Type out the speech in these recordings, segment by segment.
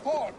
fort!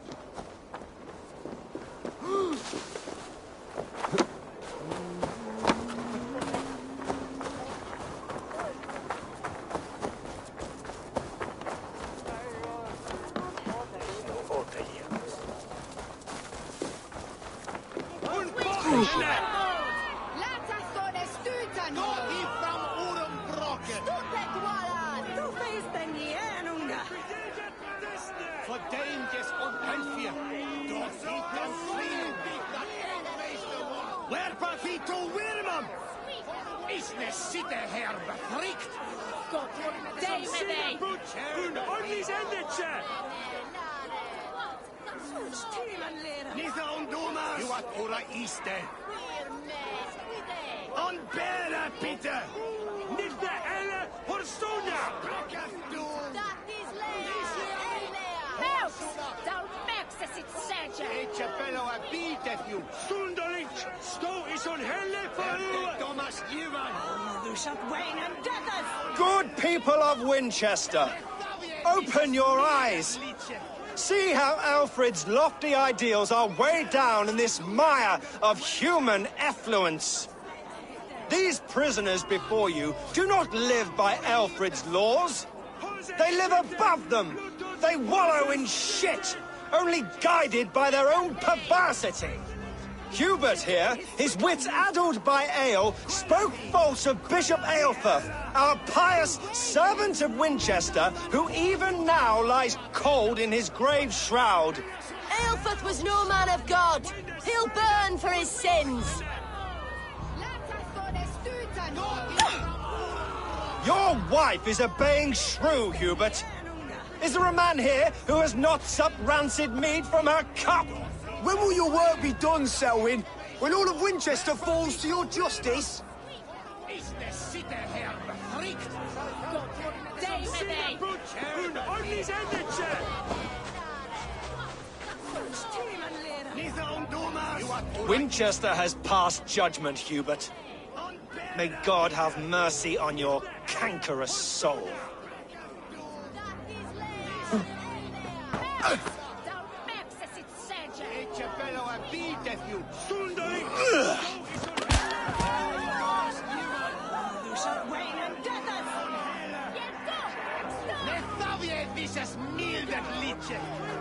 Good people of Winchester, open your eyes. See how Alfred's lofty ideals are weighed down in this mire of human effluence. These prisoners before you do not live by Alfred's laws. They live above them. They wallow in shit, only guided by their own perversity. Hubert here, his wits addled by ale, spoke false of Bishop Aelfirth, our pious servant of Winchester, who even now lies cold in his grave shroud. Aelfirth was no man of God. He'll burn for his sins. Your wife is obeying shrew, Hubert. Is there a man here who has not supped rancid mead from her cup? When will your work be done, Selwyn? When all of Winchester falls to your justice? Winchester has passed judgment, Hubert. May God have mercy on your cankerous soul.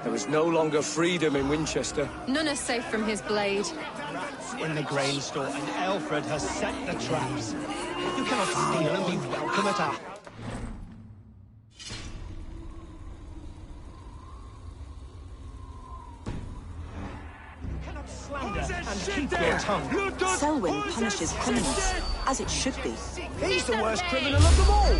There is no longer freedom in Winchester. None are safe from his blade. Rats in the grain store, and Alfred has set the traps. You cannot steal and be welcome at our... And keep your tongue. Selwyn punishes criminals, as it should be. He's the worst criminal of them all!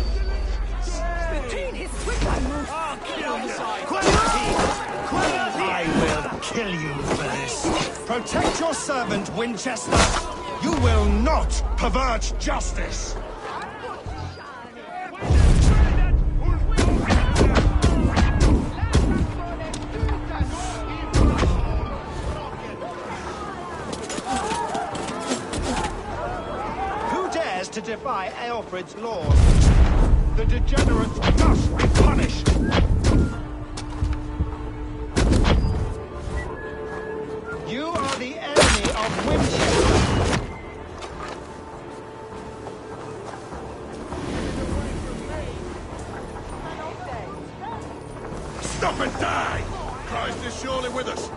I will kill you for this. Protect your servant, Winchester. You will not pervert justice. To defy Aelfred's laws. The degenerates must be punished. You are the enemy of Winchester. Stop and die! Christ is surely with us.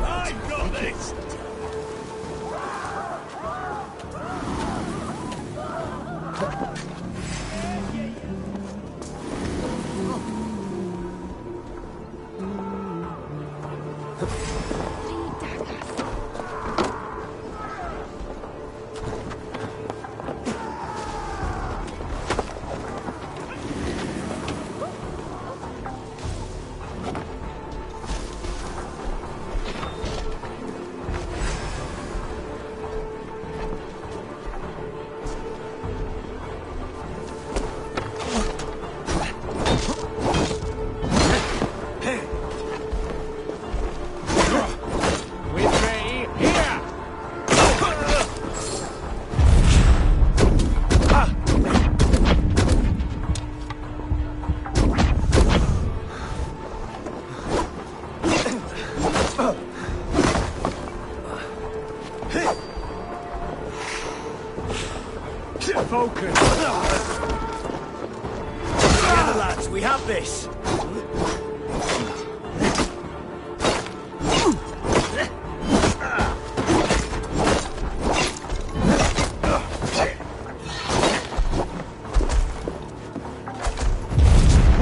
I've got this! Together, lads, we have this.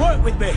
Work with me.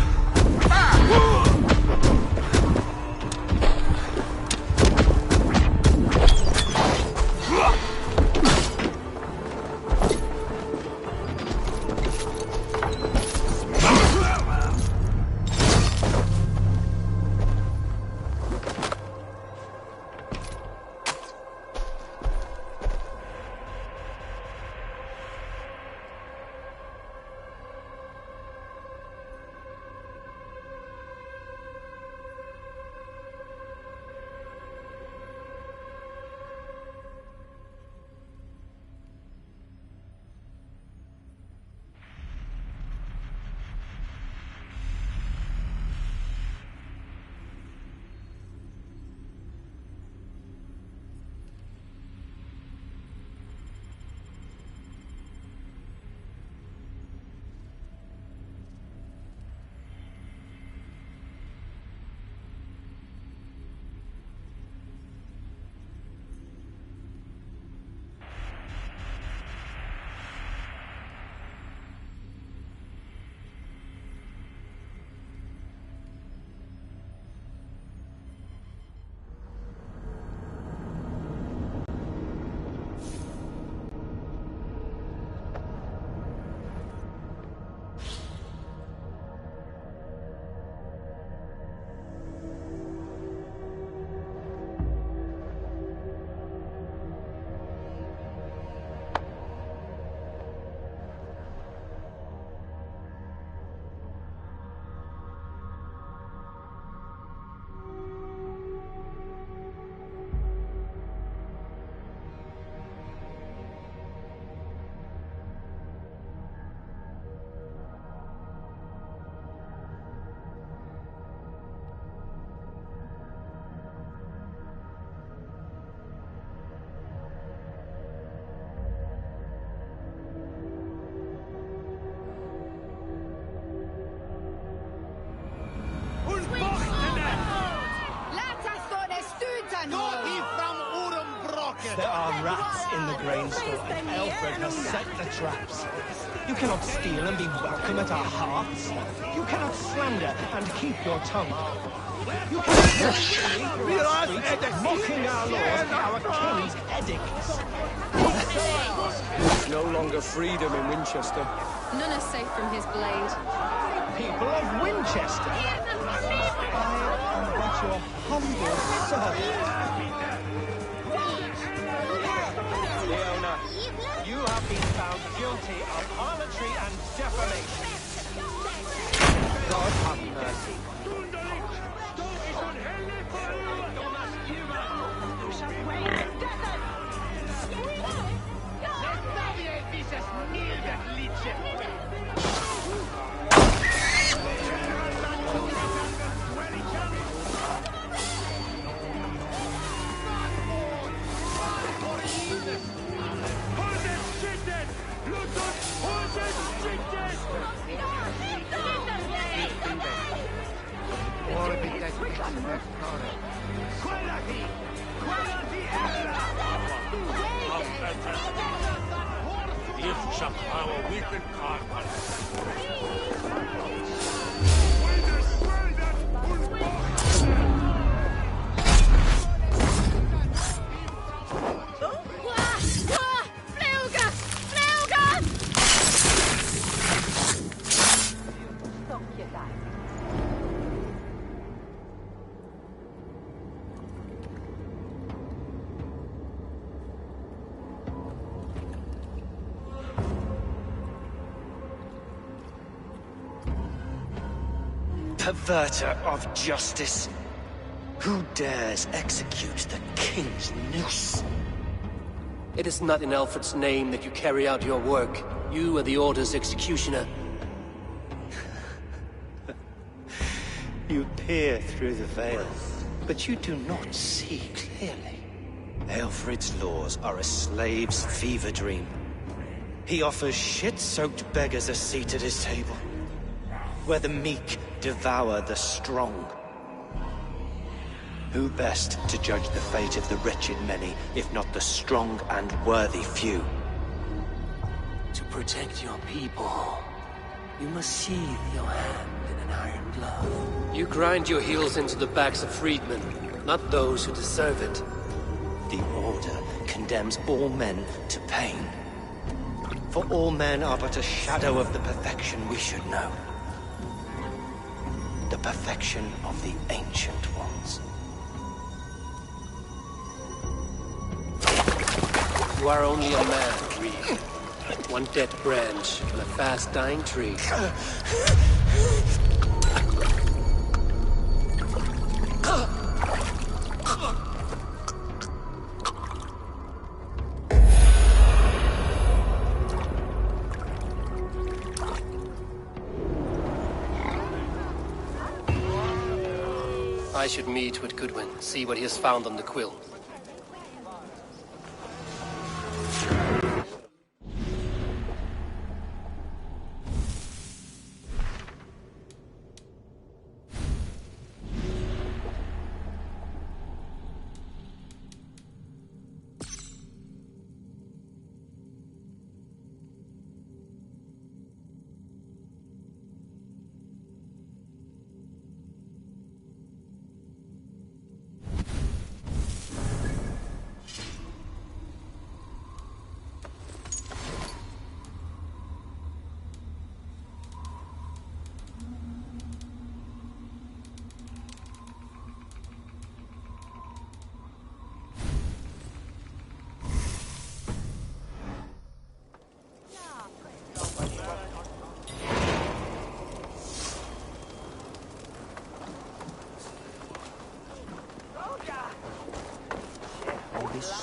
There are rats in the grain store, and Alfred has set the traps. You cannot steal and be welcome at our hearths. You cannot slander and keep your tongue. You cannot through our streets, mocking our laws, our king's edicts. There's no longer freedom in Winchester. None are safe from his blade. People of Winchester, I am but your humble servant. Leona, you have been found guilty of harlotry and defamation. God have mercy. Perverter of justice. Who dares execute the king's noose? It is not in Alfred's name that you carry out your work. You are the Order's executioner. You peer through the veil, but you do not see clearly. Aelfred's laws are a slave's fever dream. He offers shit-soaked beggars a seat at his table, where the meek devour the strong. Who best to judge the fate of the wretched many, if not the strong and worthy few? To protect your people, you must sheathe your hand in an iron glove. You grind your heels into the backs of freedmen, not those who deserve it. The Order condemns all men to pain. For all men are but a shadow of the perfection we should know. The perfection of the Ancient Ones. You are only a man, Reed. One dead branch on a fast-dying tree. I should meet with Goodwin, see what he has found on the quill.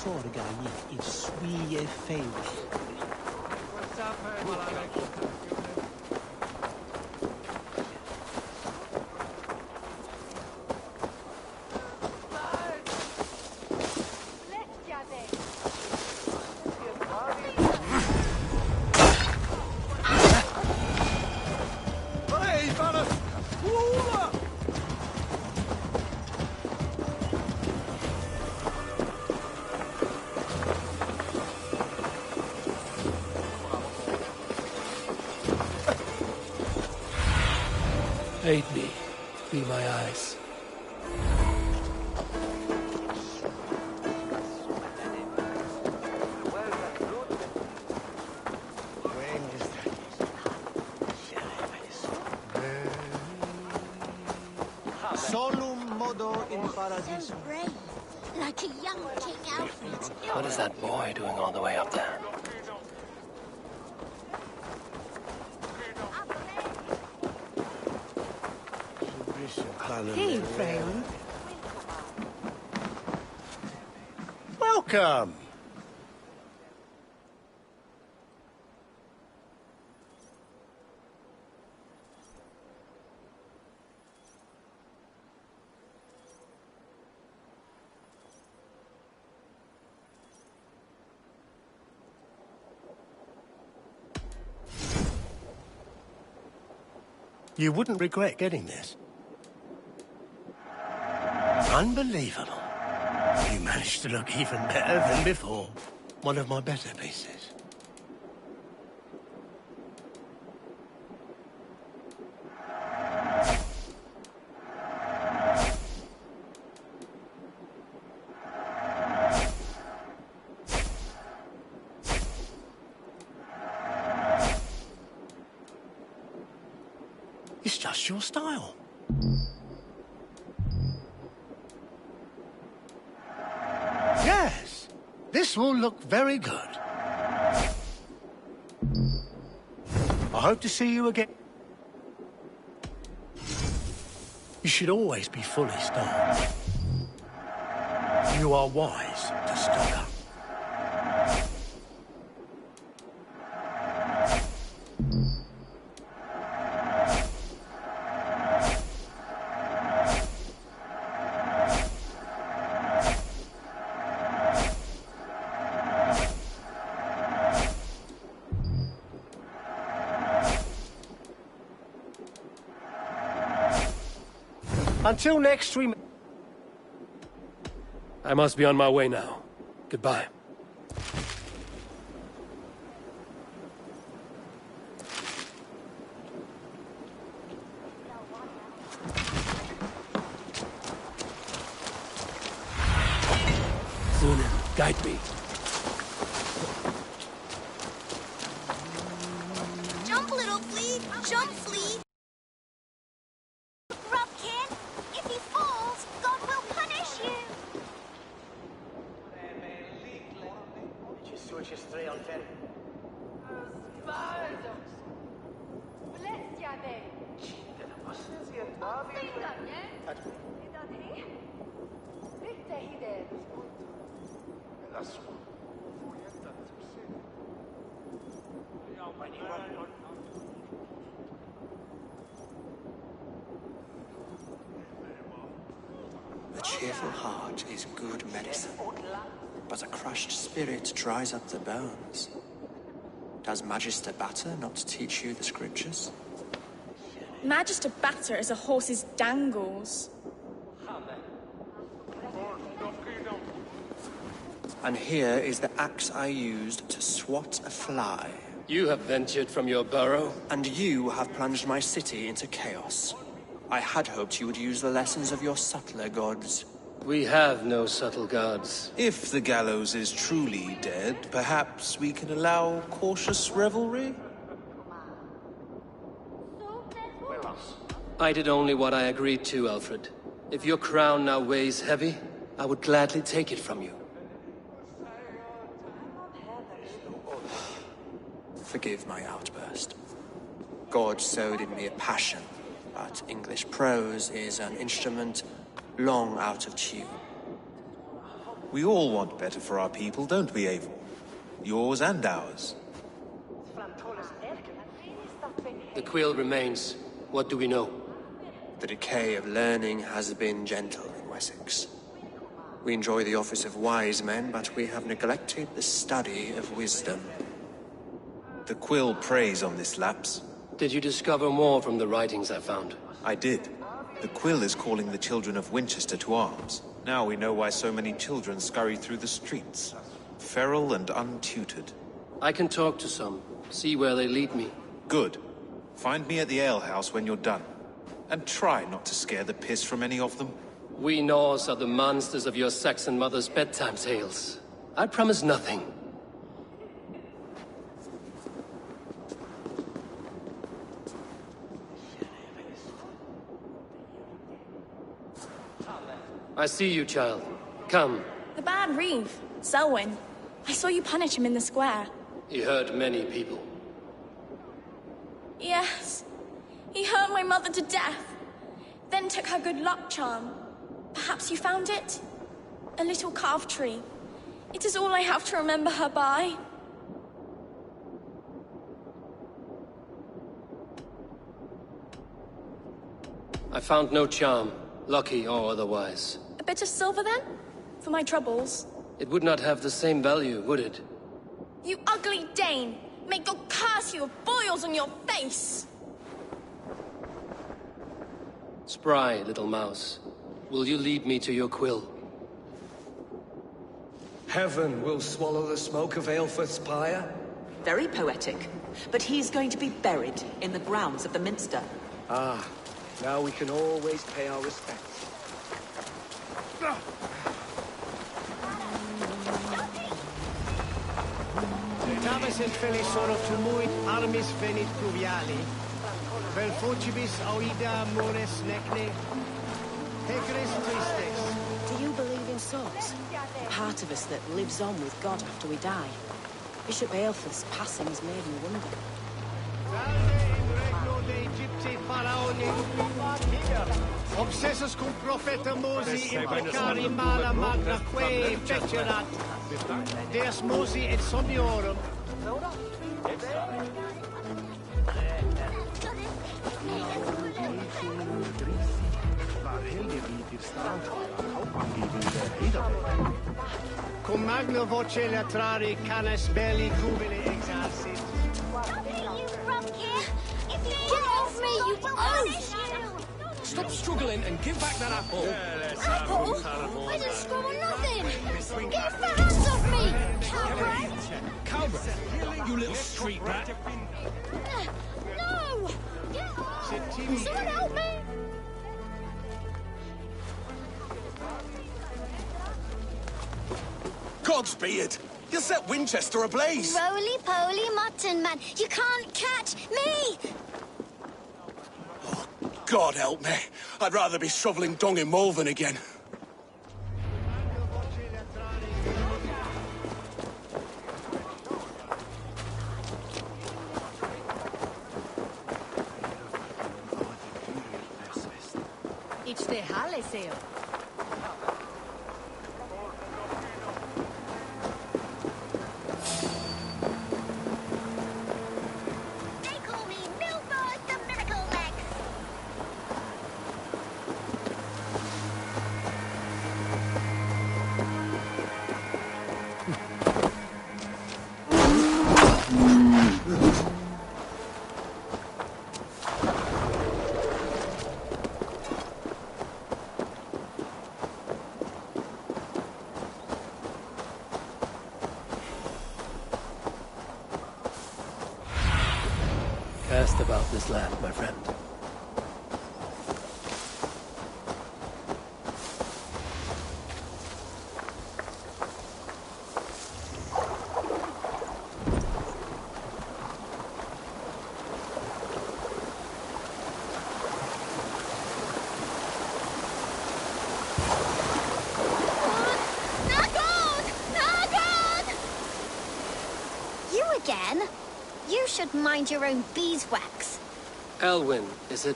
Sorga gick i Swie Fail. Aid me. Be my eyes. Solum modo in paradiso. So brave, like a young King Alfred. What is that boy doing all the way up there? Hey, Freyon. Welcome. You wouldn't regret getting this. Unbelievable. You managed to look even better than before. One of my better pieces. It's just your style. Yes, this will look very good. I hope to see you again. You should always be fully stocked. You are wise to stock up. Until next stream... I must be on my way now. Goodbye. Zunin, guide me. Jump, little flea! Jump, flea! Grubkin, if he falls, God will punish you! A cheerful heart is good medicine, but a crushed spirit dries up the bones. Does Magister Batter not teach you the scriptures? Magister Batter is a horse's dangles. And here is the axe I used to swat a fly. You have ventured from your burrow. And you have plunged my city into chaos. I had hoped you would use the lessons of your subtler gods. We have no subtle gods. If the gallows is truly dead, perhaps we can allow cautious revelry? I did only what I agreed to, Alfred. If your crown now weighs heavy, I would gladly take it from you. Forgive my outburst. God sowed in me a passion, but English prose is an instrument long out of tune. We all want better for our people, don't we, Eivor? Yours and ours. The quill remains. What do we know? The decay of learning has been gentle in Wessex. We enjoy the office of wise men, but we have neglected the study of wisdom. The quill preys on this lapse. Did you discover more from the writings I found? I did. The quill is calling the children of Winchester to arms. Now we know why so many children scurry through the streets. Feral and untutored. I can talk to some, see where they lead me. Good. Find me at the alehouse when you're done. And try not to scare the piss from any of them. We Norse are the monsters of your Saxon mother's bedtime tales. I promise nothing. I see you, child. Come. The bad Reeve, Selwyn. I saw you punish him in the square. He hurt many people. Yes. He hurt my mother to death. Then took her good luck charm. Perhaps you found it? A little carved tree. It is all I have to remember her by. I found no charm, lucky or otherwise. A bit of silver, then? For my troubles? It would not have the same value, would it? You ugly Dane! May God curse you with boils on your face! Spry, little mouse. Will you lead me to your quill? Heaven will swallow the smoke of Aelfrith's pyre? Very poetic. But he's going to be buried in the grounds of the Minster. Ah, now we can always pay our respects. Tavis et felisono tumuit armis venit pluviali, vel fugibis auida mores necne, pecris tristes. Do you believe in souls? Part of us that lives on with God after we die. Bishop Aelfrith's passing has made me wonder. Salve in regno de Egypti faraoni, obsessus cum profeta Mosi implicari mala magna quae fecerat, Deus Mosi et somniorum. Cum magna voce latrari canes belli jubile exarsit. Get off me, you oaf! stop struggling and give back that apple. Apple? I didn't scream or nothing! Get the hands off me! Cowbrat! Cowbrat? You little street rat. No! Get off! Someone help me! Cogsbeard! You set Winchester ablaze! Roly-poly mutton man, you can't catch me! God help me. I'd rather be shoveling dung in Malvern again. It's the Halle sale. Cast about this land, my friend. You again? You should mind your own beeswax. Elwyn, is it?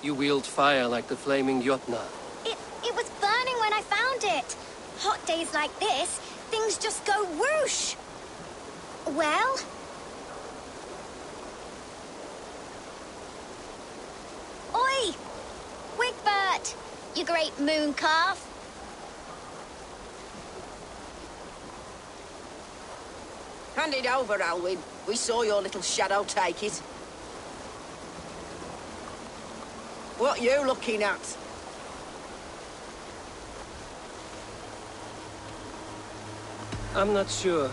You wield fire like the flaming Jotnar. It was burning when I found it. Hot days like this, things just go whoosh. Well? Oi! Wigbert! You great moon calf. Hand it over, Alwyn. We saw your little shadow take it. What you looking at? I'm not sure.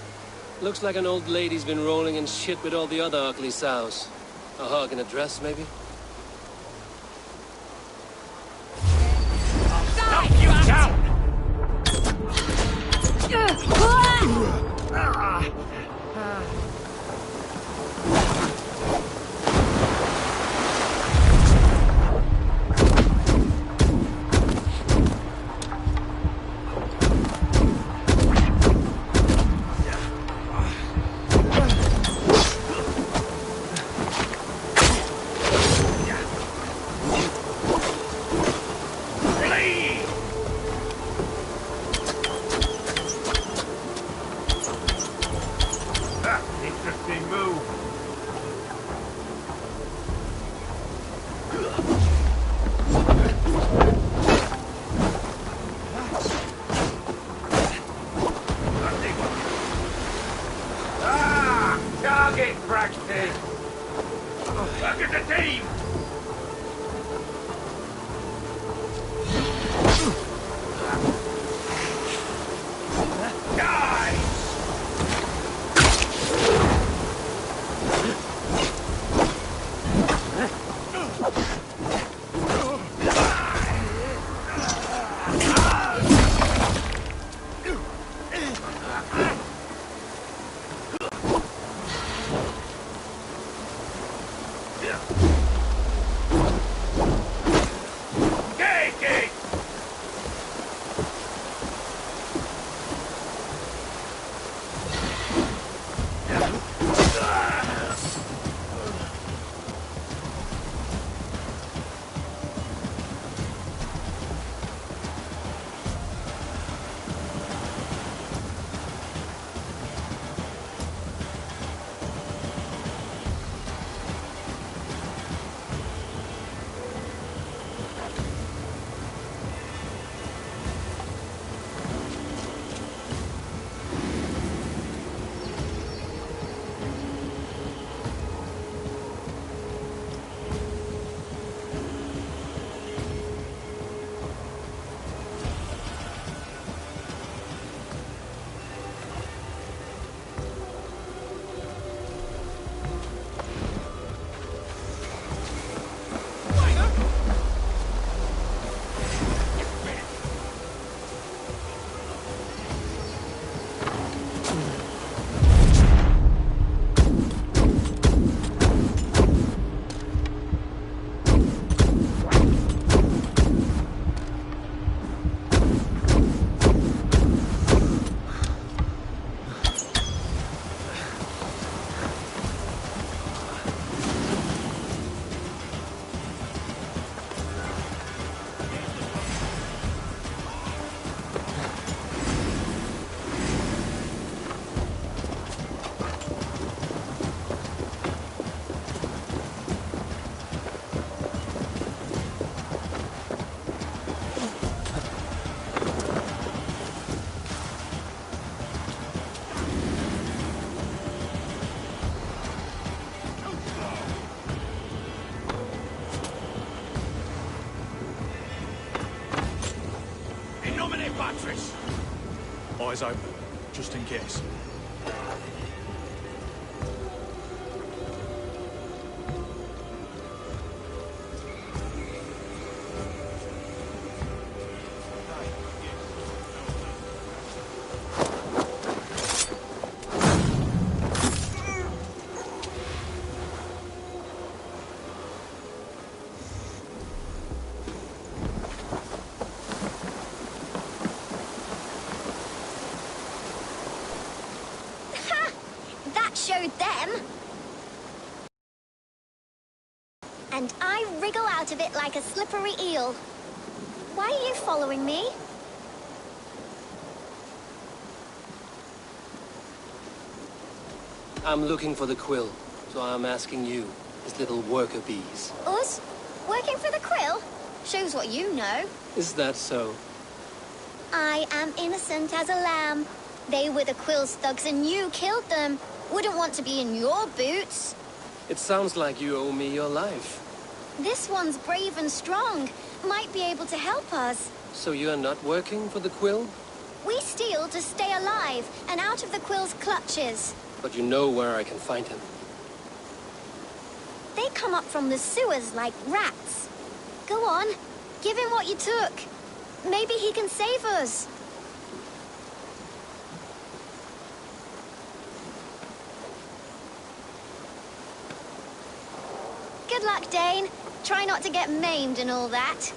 Looks like an old lady's been rolling in shit with all the other ugly sows. A hog in a dress, maybe? Knock you down! Interesting move. Target practice. Look at the team. mistress. Eyes open, just in case. Showed them. And I wriggle out of it like a slippery eel. Why are you following me? I'm looking for the quill, so I'm asking you, his little worker bees. Us? Working for the quill? Shows what you know. Is that so? I am innocent as a lamb. They were the quill's thugs and you killed them. Wouldn't want to be in your boots. It sounds like you owe me your life. This one's brave and strong. Might be able to help us. So you're not working for the quill? We steal to stay alive and out of the quill's clutches. But you know where I can find him. They come up from the sewers like rats. Go on, give him what you took. Maybe he can save us. Good luck, Dane. Try not to get maimed and all that.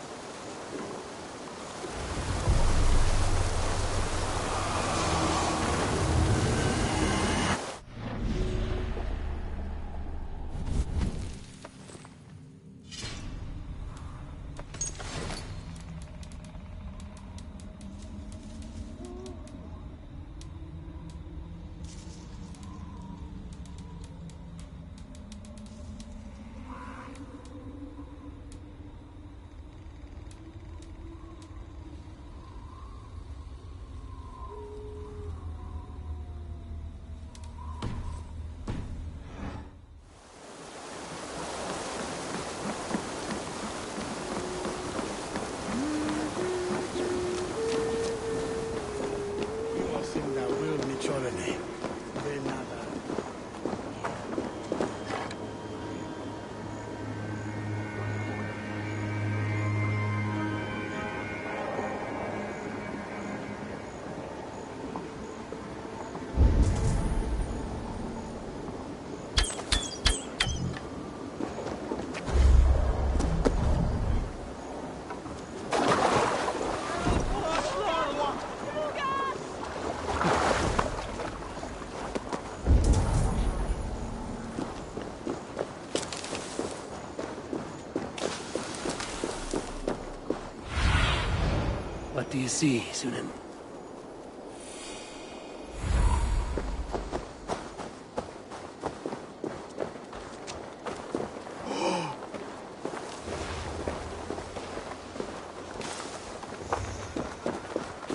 What do you see, Sunan?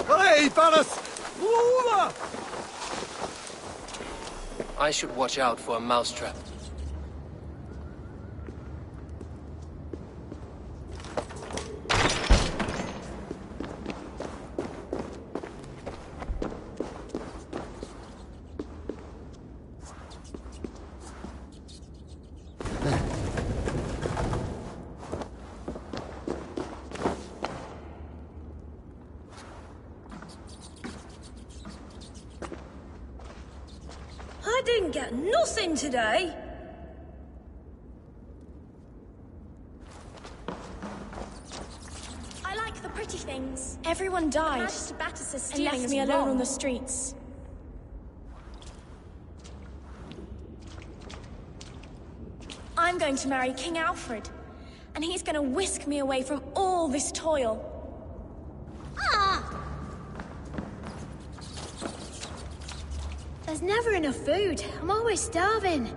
Hey, Thanos! I should watch out for a mousetrap. I didn't get nothing today. I like the pretty things. Everyone died and left me alone on the streets. I'm going to marry King Alfred, and he's going to whisk me away from all this toil. There's never enough food. I'm always starving.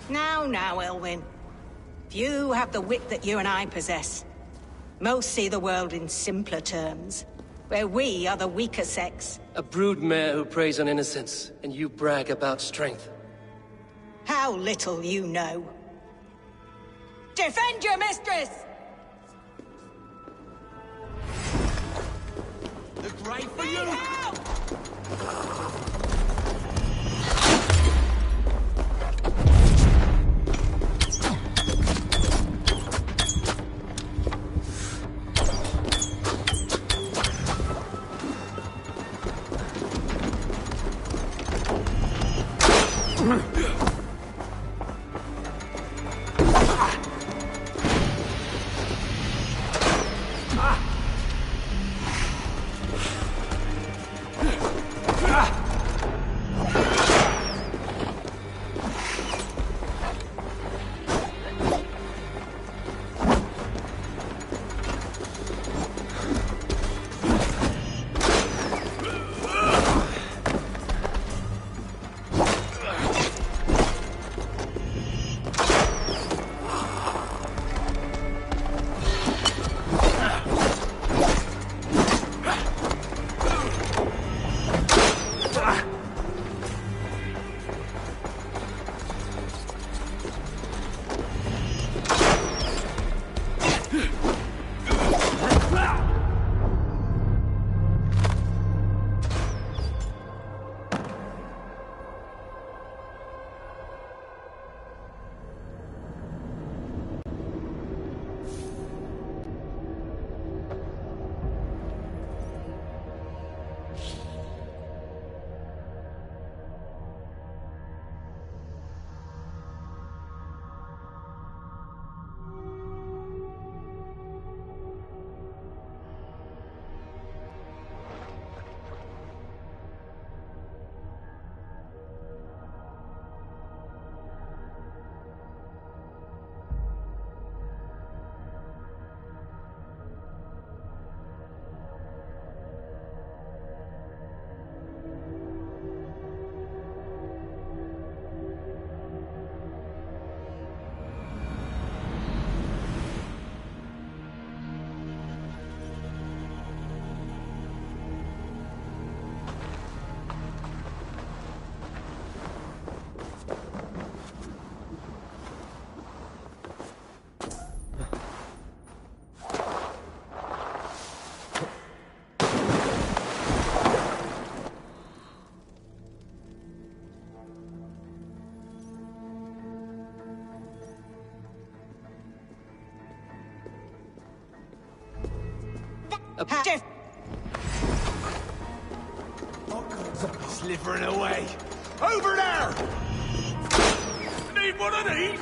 Now, Elwyn. Few have the wit that you and I possess. Most see the world in simpler terms, where we are the weaker sex. A broodmare who preys on innocence, and you brag about strength. How little you know. Defend your mistress! The grave for you! Slithering away. Over there! Need one of these?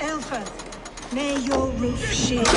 Elfeth, may your roof shield.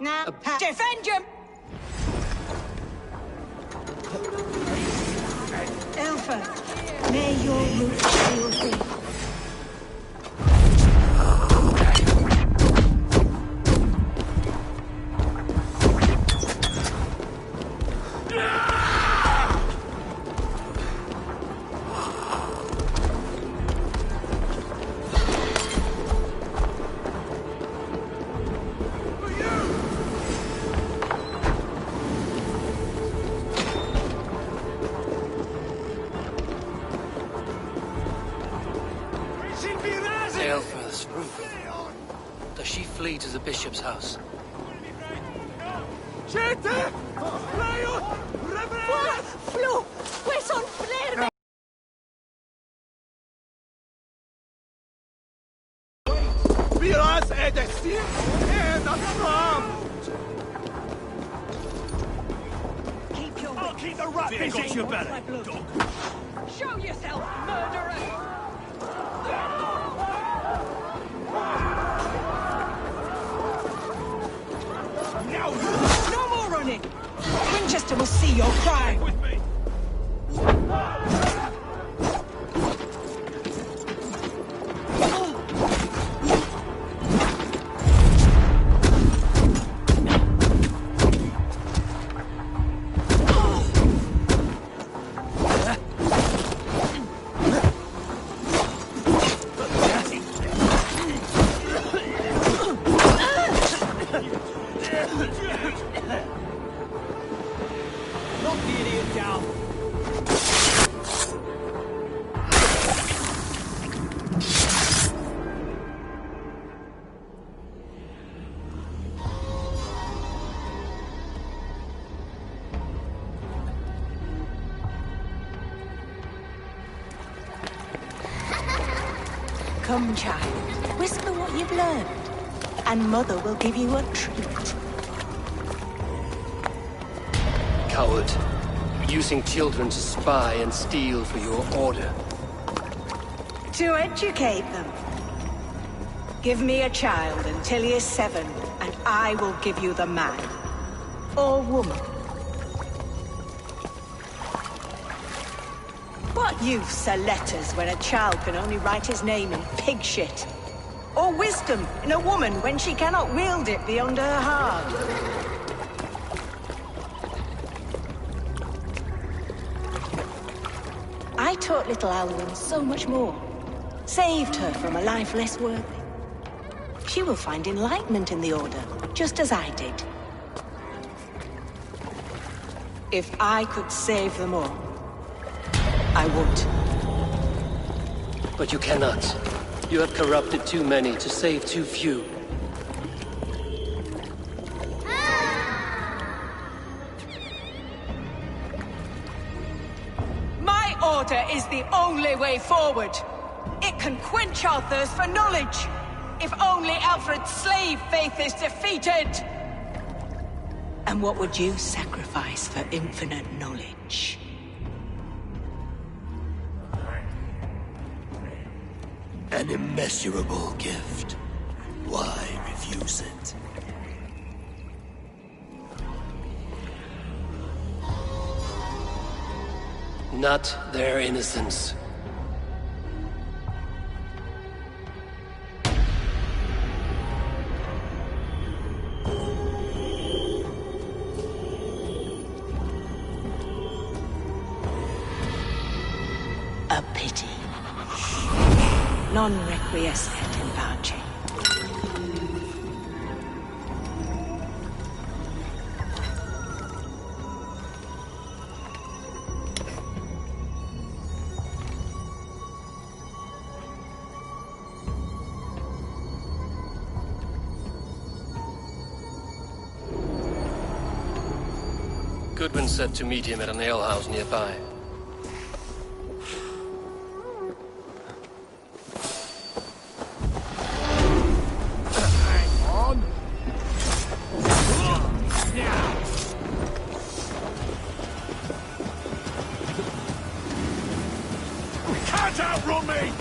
Now, defend him! Elfa, may your roof shield thee. Aelfreth's roof. Does she flee to the bishop's house? Flo, where's on Blair? Biraz edesin and from. Keep your I'll keep the rat busy. Got your belly, dog. Show yourself, murderer! No more running! Winchester will see your crime! With me. Knock the idiot down. Come, child. Whisper what you've learned, and Mother will give you a treat. Coward. Using children to spy and steal for your order. To educate them. Give me a child until he is 7, and I will give you the man. Or woman. What use are letters when a child can only write his name in pig shit? Or wisdom in a woman when she cannot wield it beyond her heart? I taught little Alwyn so much more. Saved her from a life less worthy. She will find enlightenment in the Order, just as I did. If I could save them all, I would. But you cannot. You have corrupted too many to save too few. My order is the only way forward. It can quench our thirst for knowledge. If only Alfred's slave faith is defeated. And what would you sacrifice for infinite knowledge? An immeasurable gift. Why refuse it? Not their innocence. A pity. Non requiescat in pace. Goodwin said to meet him at an alehouse nearby. Can't outrun me!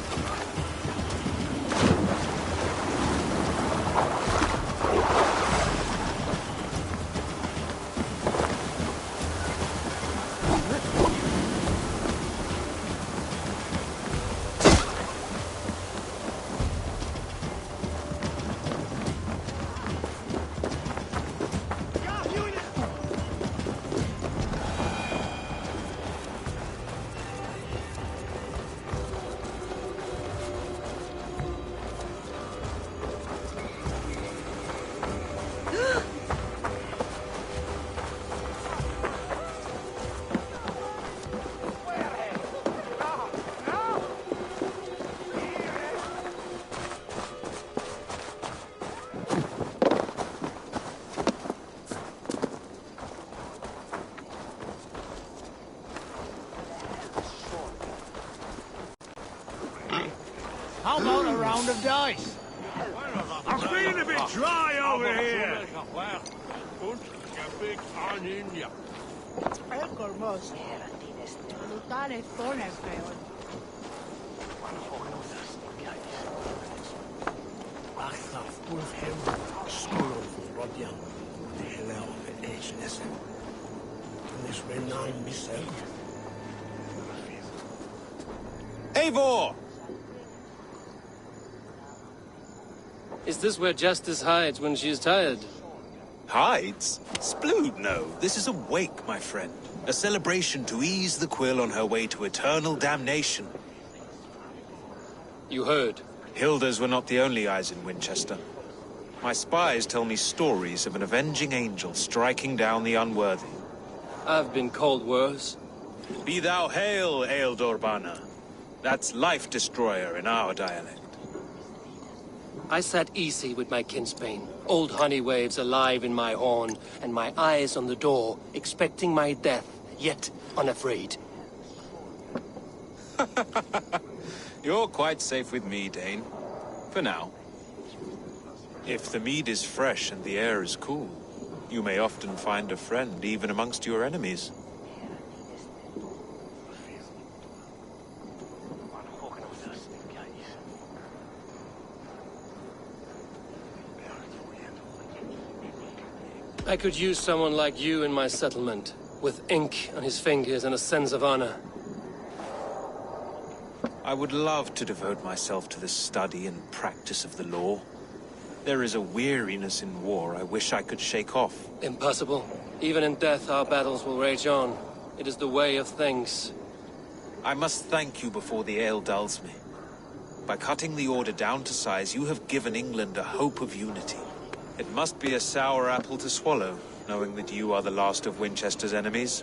How about a round of dice? I'm feeling a bit dry over here. Eivor! Is this where Justice hides when she's tired? Hides? Splood, no. This is a wake, my friend. A celebration to ease the Quill on her way to eternal damnation. You heard. Hilda's were not the only eyes in Winchester. My spies tell me stories of an avenging angel striking down the unworthy. I've been called worse. Be thou hail, Ealdor Bana. That's Life Destroyer in our dialect. I sat easy with my kinsbane, old honey waves alive in my horn, and my eyes on the door, expecting my death, yet unafraid. You're quite safe with me, Dane. For now. If the mead is fresh and the air is cool, you may often find a friend even amongst your enemies. I could use someone like you in my settlement, with ink on his fingers and a sense of honor. I would love to devote myself to the study and practice of the law. There is a weariness in war I wish I could shake off. Impossible. Even in death, our battles will rage on. It is the way of things. I must thank you before the ale dulls me. By cutting the order down to size, you have given England a hope of unity. It must be a sour apple to swallow, knowing that you are the last of Winchester's enemies.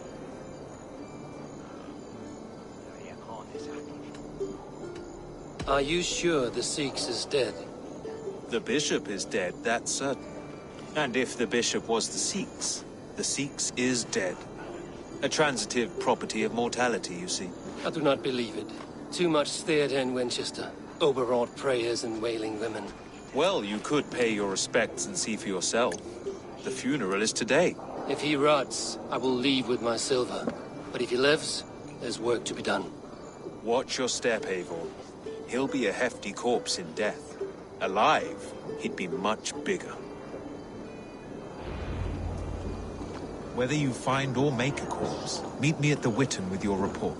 Are you sure the Sikhs is dead? The bishop is dead, that's certain. And if the bishop was the Sikhs is dead. A transitive property of mortality, you see. I do not believe it. Too much theatre in Winchester. Overwrought prayers and wailing women. Well, you could pay your respects and see for yourself. The funeral is today. If he rots, I will leave with my silver. But if he lives, there's work to be done. Watch your step, Eivor. He'll be a hefty corpse in death. Alive, he'd be much bigger. Whether you find or make a corpse, meet me at the Witten with your report.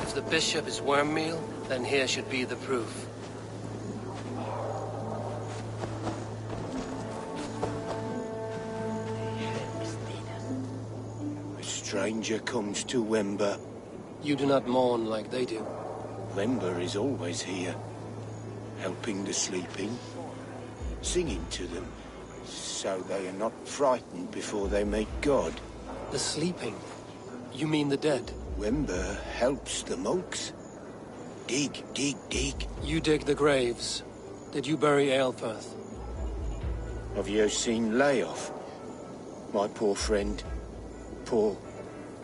If the bishop is worm meal, then here should be the proof. Stranger comes to Wember. You do not mourn like they do. Wember is always here, helping the sleeping, singing to them, so they are not frightened before they meet God. The sleeping? You mean the dead? Wember helps the monks. Dig, dig, dig. You dig the graves. Did you bury Aelfirth? Have you seen Leof? My poor friend. Poor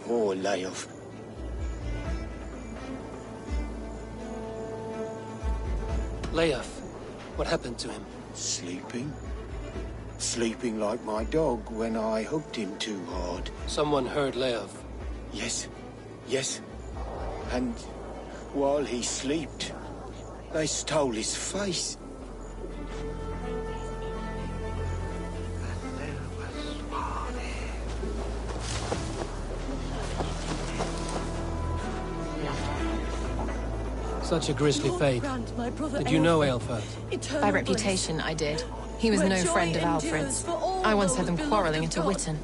Leof. Leof, what happened to him? Sleeping. Sleeping like my dog when I hugged him too hard. Someone heard Leof. Yes. And while he slept, they stole his face. Such a grisly fate. Did you know Aelfert? By reputation, I did. He was no friend of Alfred's. I once had them quarrelling at a Witten.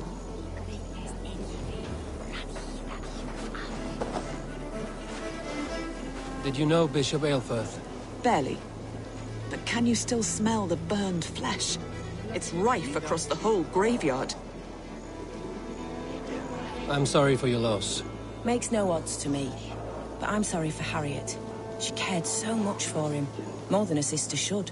Did you know Bishop Aelfert? Barely. But can you still smell the burned flesh? It's rife across the whole graveyard. I'm sorry for your loss. Makes no odds to me. But I'm sorry for Harriet. She cared so much for him. More than a sister should.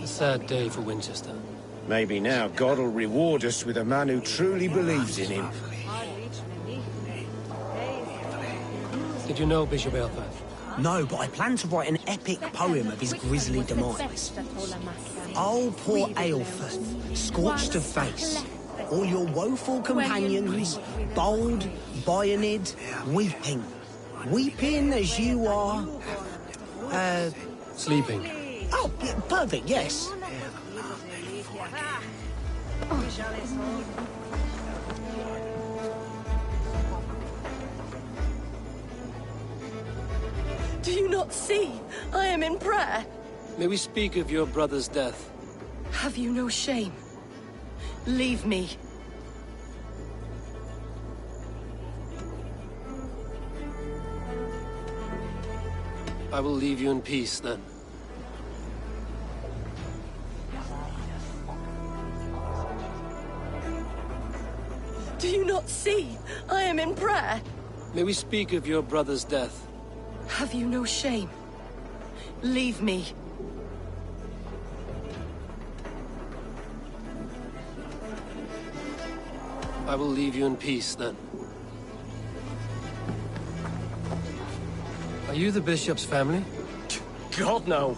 A sad day for Winchester. Maybe now God will reward us with a man who truly believes in him. Did you know Bishop Aelfert? No, but I plan to write an epic poem of his grisly demise. Oh, poor Aelfert, scorched of face. All your woeful companions, bold, Bionid, weeping. Weeping as you are... Sleeping. Oh, yeah, perfect, yes. Do you not see? I am in prayer. May we speak of your brother's death? Have you no shame? Leave me. I will leave you in peace, then. Do you not see? I am in prayer. May we speak of your brother's death? Have you no shame? Leave me. I will leave you in peace, then. Are you the bishop's family? God, no.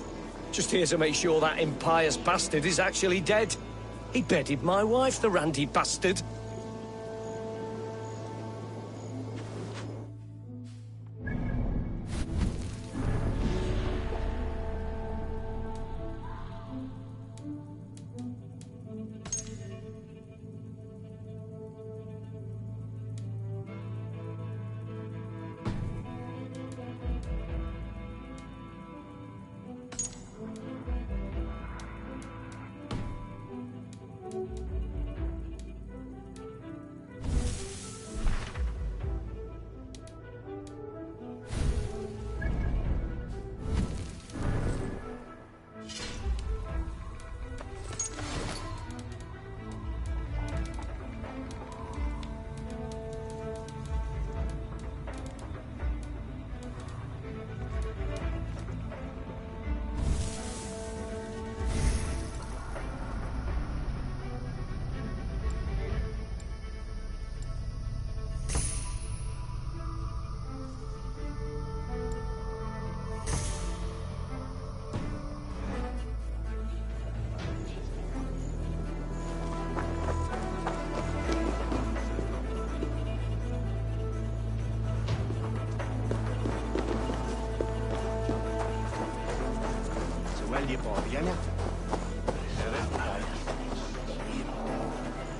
Just here to make sure that impious bastard is actually dead. He bedded my wife, the randy bastard.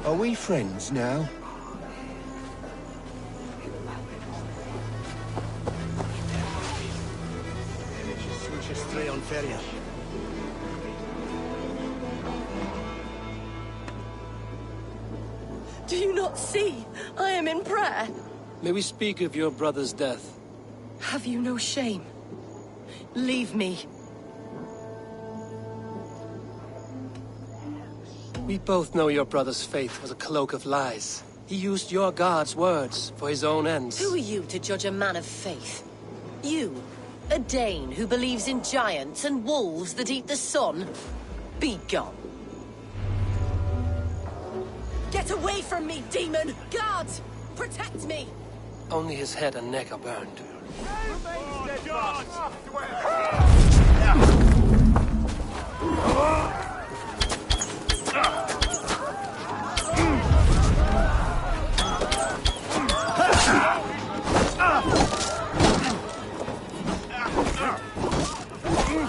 Are we friends now? Do you not see? I am in prayer. May we speak of your brother's death? Have you no shame? Leave me. We both know your brother's faith was a cloak of lies. He used your God's words for his own ends. Who are you to judge a man of faith? You, a Dane who believes in giants and wolves that eat the sun? Be gone. Get away from me, demon! Guards! Protect me! Only his head and neck are burned.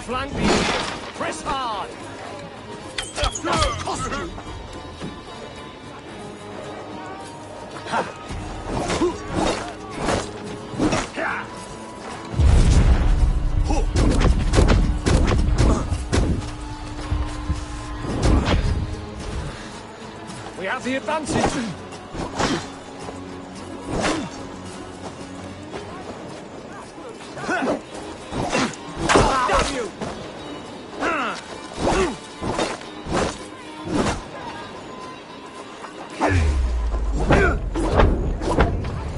Flank me! Press hard! We have the advantage. Damn you!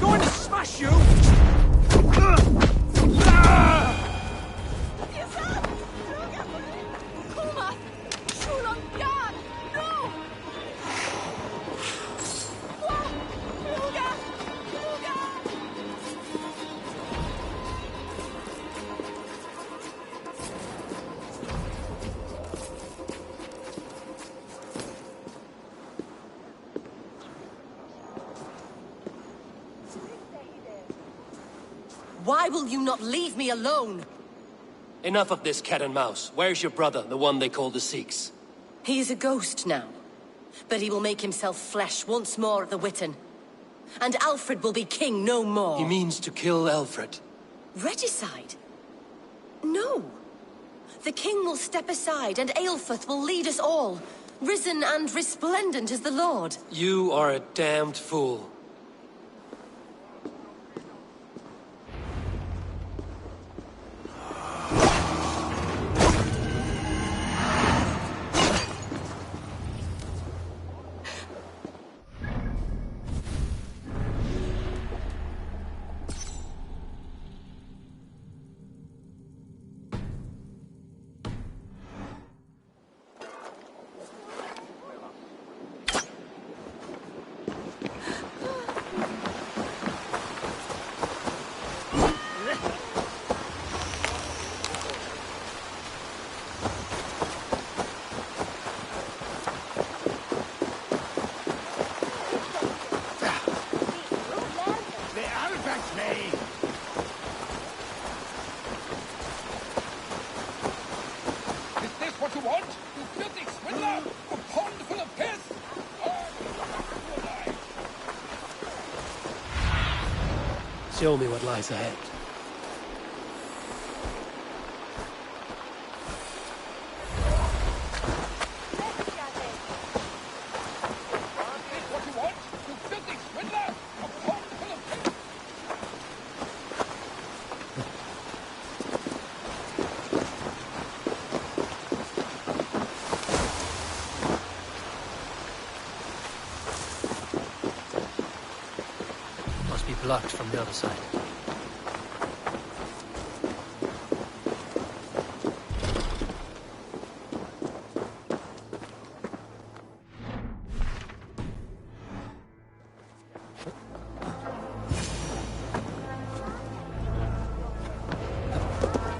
Going to smash you! Why will you not leave me alone? Enough of this cat and mouse. Where's your brother, the one they call the Sikhs? He is a ghost now. But he will make himself flesh once more at the Witten. And Alfred will be king no more. He means to kill Alfred. Regicide? No. The king will step aside and Aelfrith will lead us all, risen and resplendent as the Lord. You are a damned fool. Show me what lies ahead. Blocked from the other side.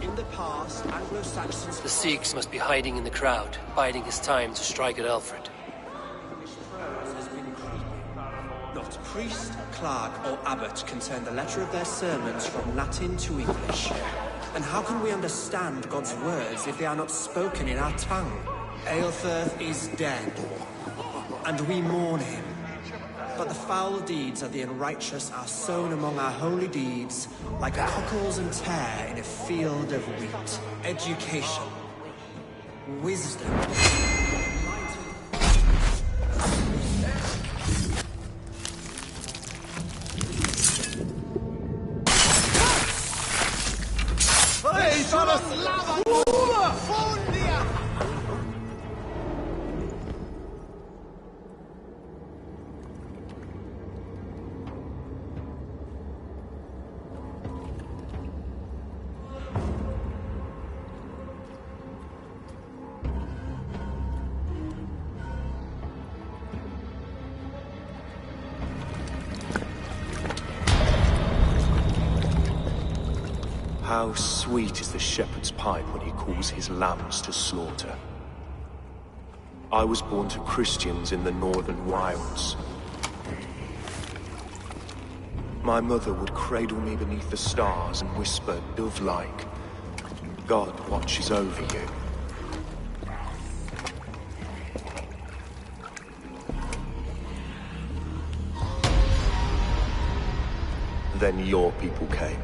In the past, Anglo-Saxons... The Sikhs must be hiding in the crowd, biding his time to strike at Alfred. Not priest, clerk, or abbot can turn the letter of their sermons from Latin to English. And how can we understand God's words if they are not spoken in our tongue? Aelfrith is dead, and we mourn him. But the foul deeds of the unrighteous are sown among our holy deeds, like cockles and tare in a field of wheat. Education, wisdom, How sweet is the shepherd's pipe when he calls his lambs to slaughter. I was born to Christians in the northern wilds. My mother would cradle me beneath the stars and whisper, dove-like, God watches over you. Then your people came.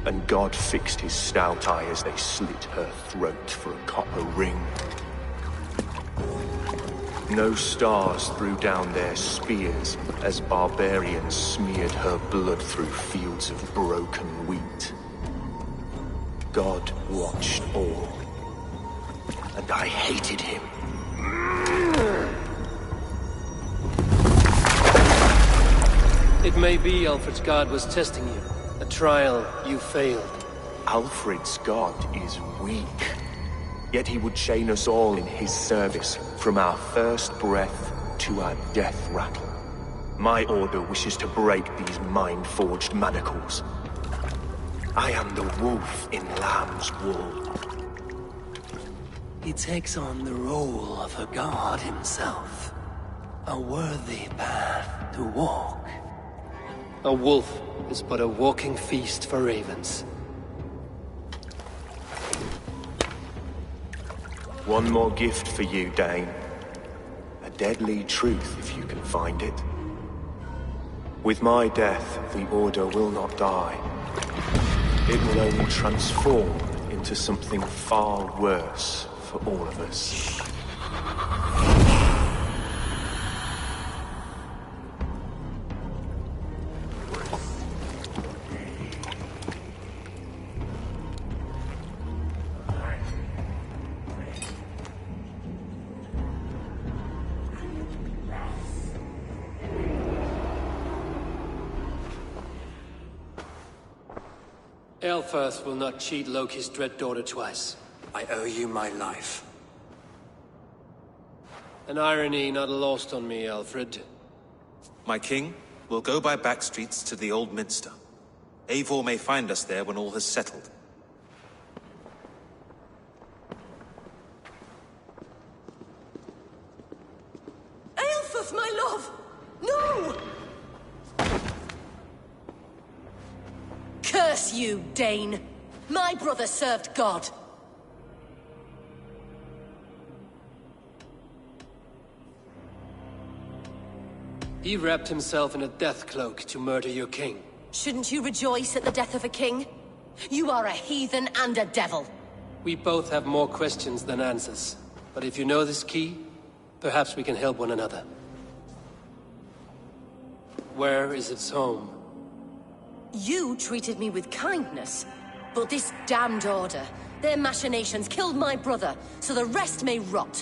And God fixed his stout eye as they slit her throat for a copper ring. No stars threw down their spears as barbarians smeared her blood through fields of broken wheat. God watched all, and I hated him. It may be Alfred's god was testing you. A trial you failed. Alfred's god is weak. Yet he would chain us all in his service, from our first breath to our death rattle. My order wishes to break these mind-forged manacles. I am the wolf in lamb's wool. He takes on the role of a god himself. A worthy path to walk. A wolf is but a walking feast for ravens. One more gift for you, Dane. A deadly truth, if you can find it. With my death, the Order will not die. It will only transform into something far worse for all of us. Aelfirth will not cheat Loki's dread daughter twice. I owe you my life. An irony not lost on me, Alfred. My king, we'll go by back streets to the Old Minster. Eivor may find us there when all has settled. Aelfirth, my love! No! Curse you, Dane! My brother served God. He wrapped himself in a death cloak to murder your king. Shouldn't you rejoice at the death of a king? You are a heathen and a devil. We both have more questions than answers. But if you know this key, perhaps we can help one another. Where is its home? You treated me with kindness, but this damned Order, their machinations killed my brother, so the rest may rot.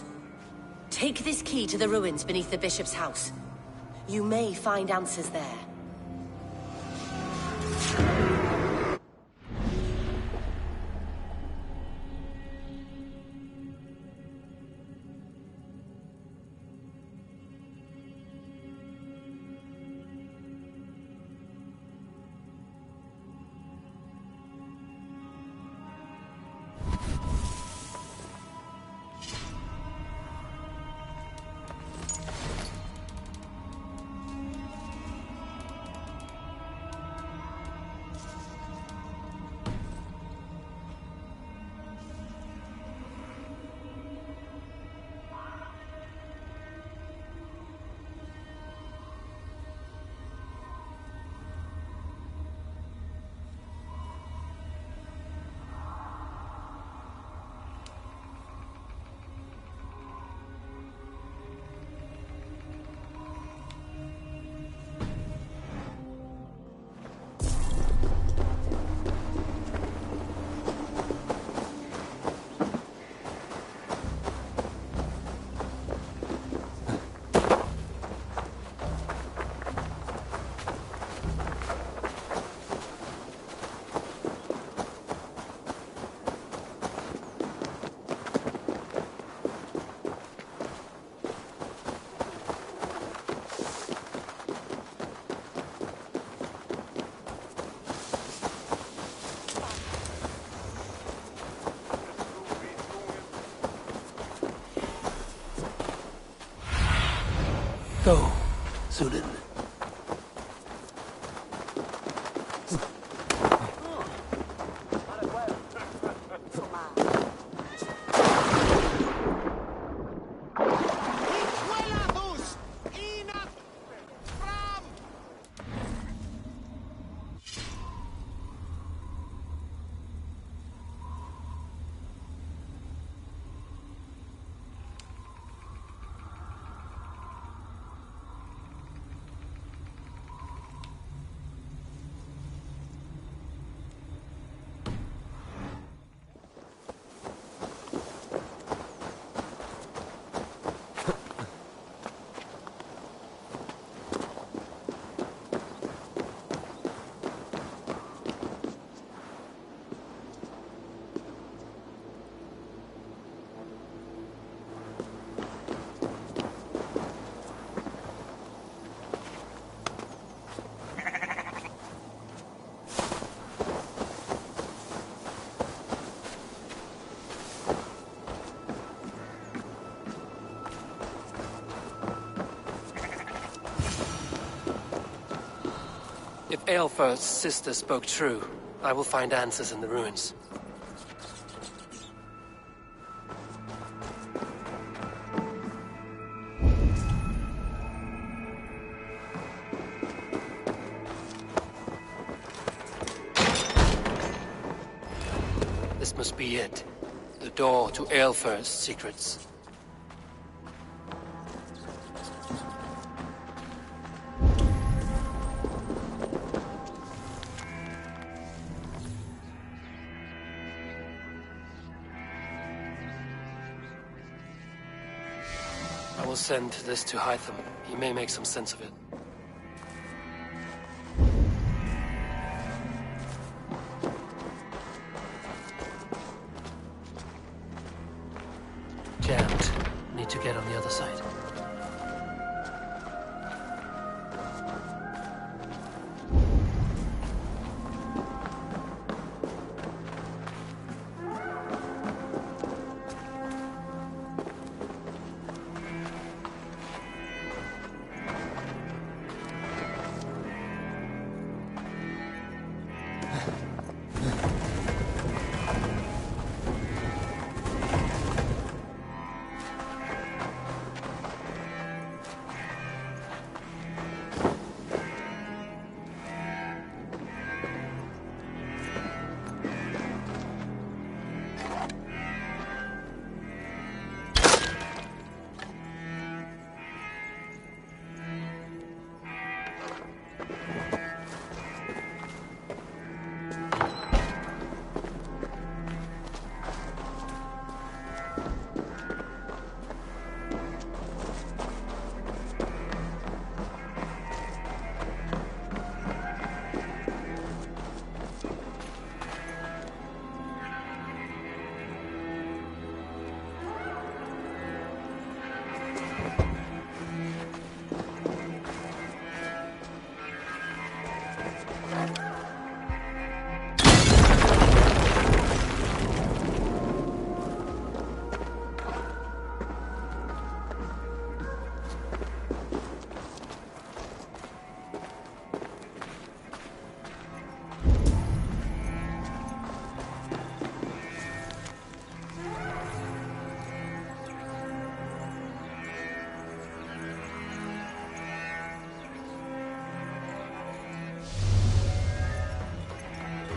Take this key to the ruins beneath the Bishop's house. You may find answers there. Go, Sudan. If Aelfir's sister spoke true, I will find answers in the ruins. This must be it. The door to Aelfir's secrets. I will send this to Hytham. He may make some sense of it. Jammed. Need to get on the other side.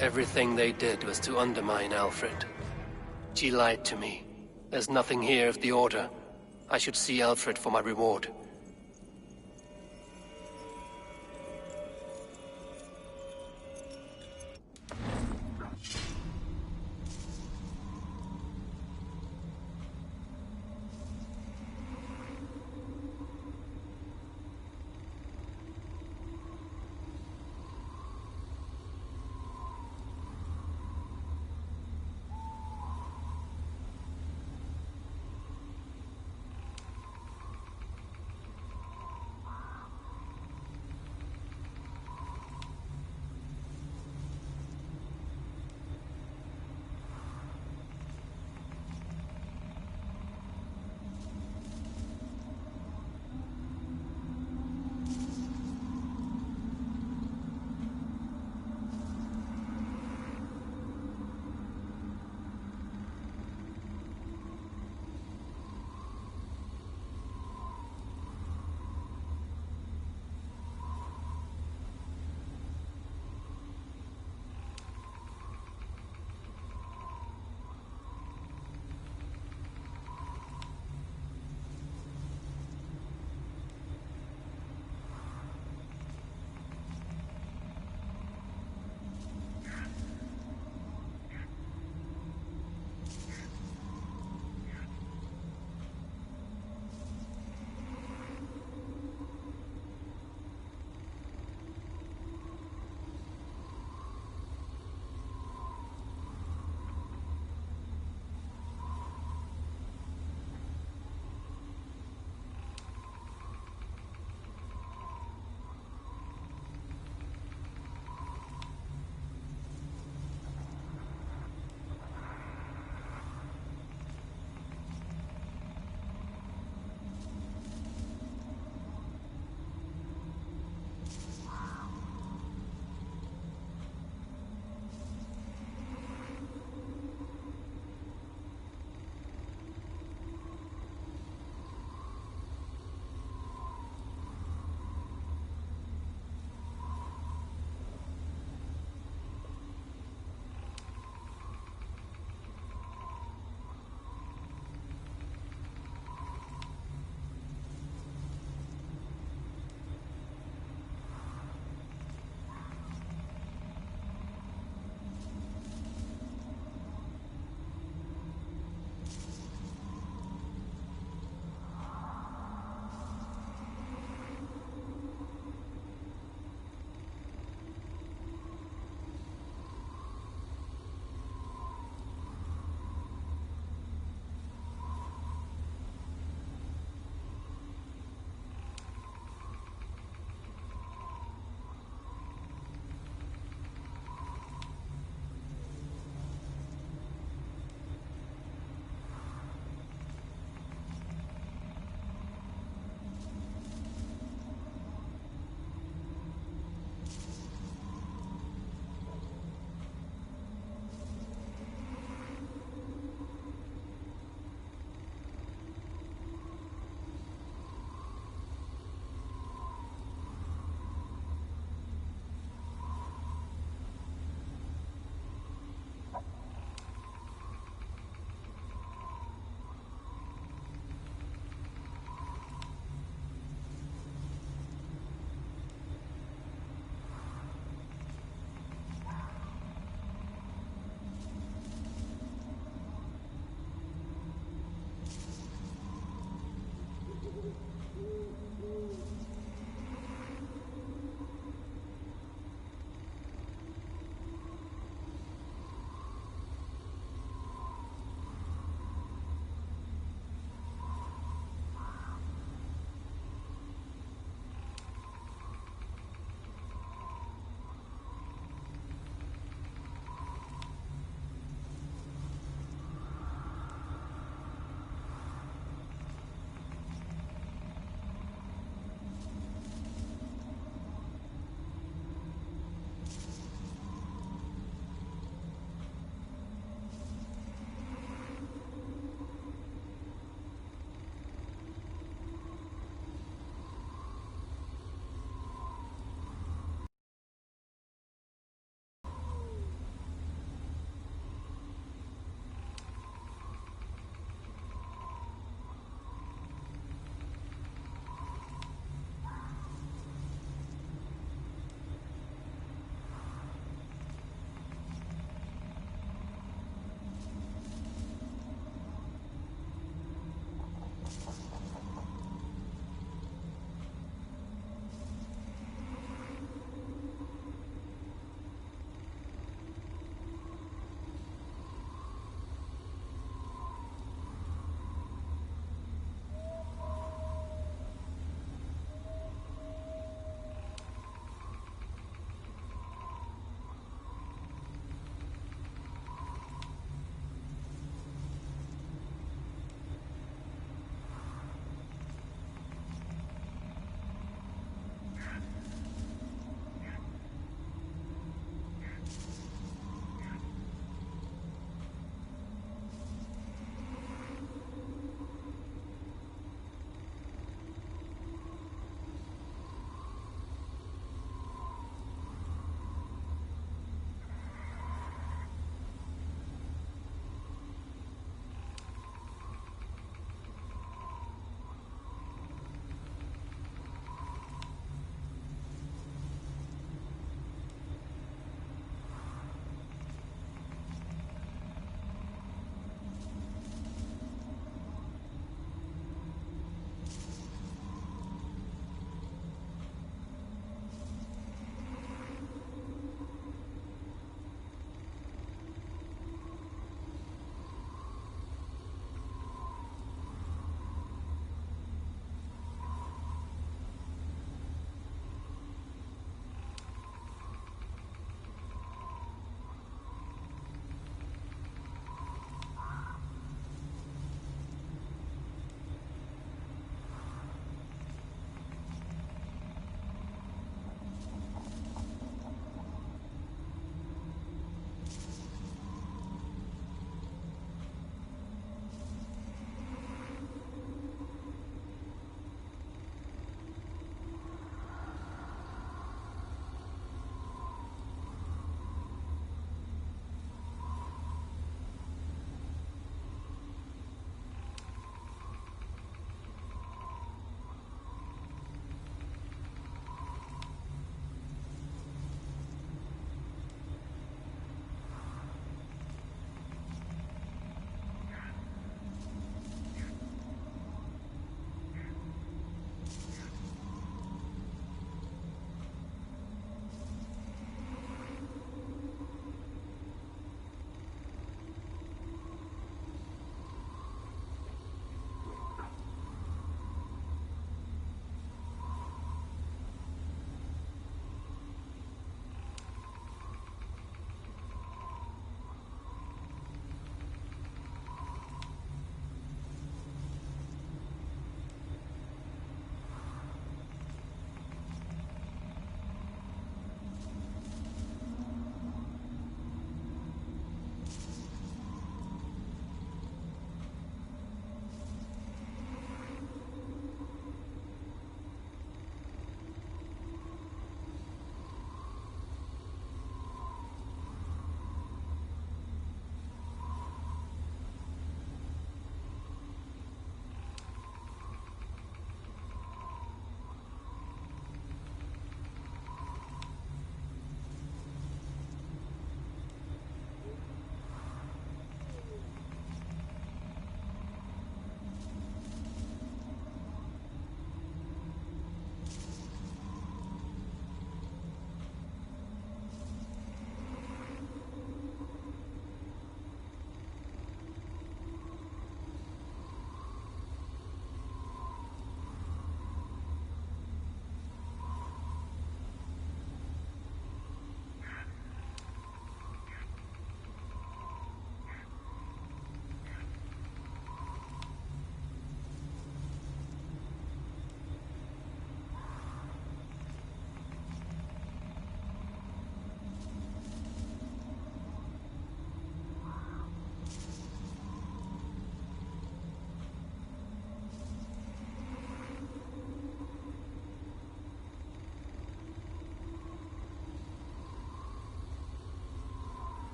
Everything they did was to undermine Alfred. She lied to me. There's nothing here of the Order. I should see Alfred for my reward.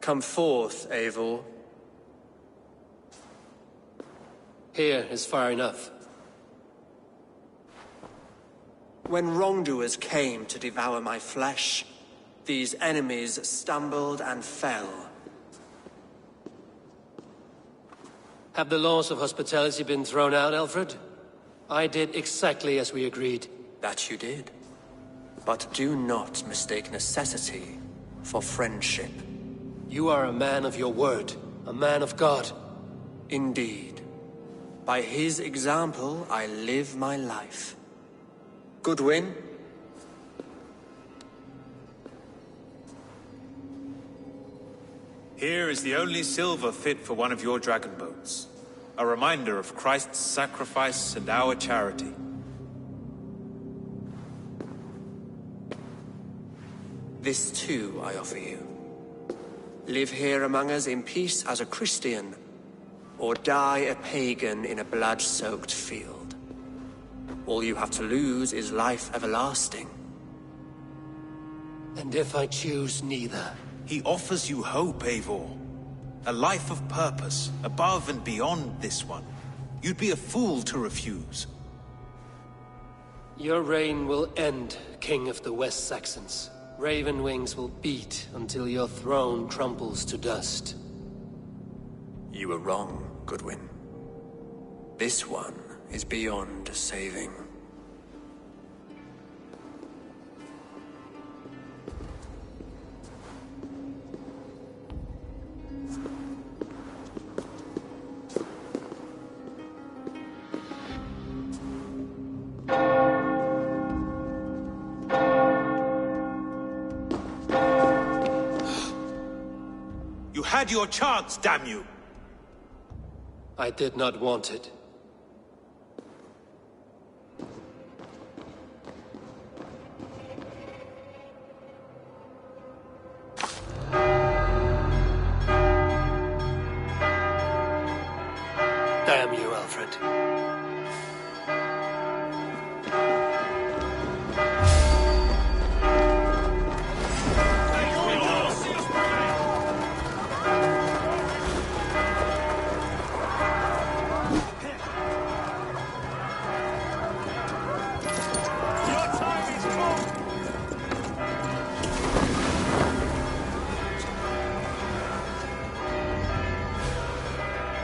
Come forth, Eivor. Here is far enough. When wrongdoers came to devour my flesh, these enemies stumbled and fell. Have the laws of hospitality been thrown out, Alfred? I did exactly as we agreed. That you did. But do not mistake necessity for friendship. You are a man of your word, a man of God. Indeed. By his example, I live my life. Goodwin? Here is the only silver fit for one of your dragon boats. A reminder of Christ's sacrifice and our charity. This too I offer you. Live here among us in peace as a Christian, or die a pagan in a blood-soaked field. All you have to lose is life everlasting. And if I choose neither? He offers you hope, Eivor. A life of purpose, above and beyond this one. You'd be a fool to refuse. Your reign will end, King of the West Saxons. Raven wings will beat until your throne crumbles to dust. You were wrong, Goodwin. This one is beyond saving. You had your chance, damn you! I did not want it. Damn you, Alfred.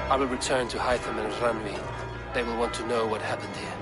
I will return to Hytham and Randvi. They will want to know what happened here.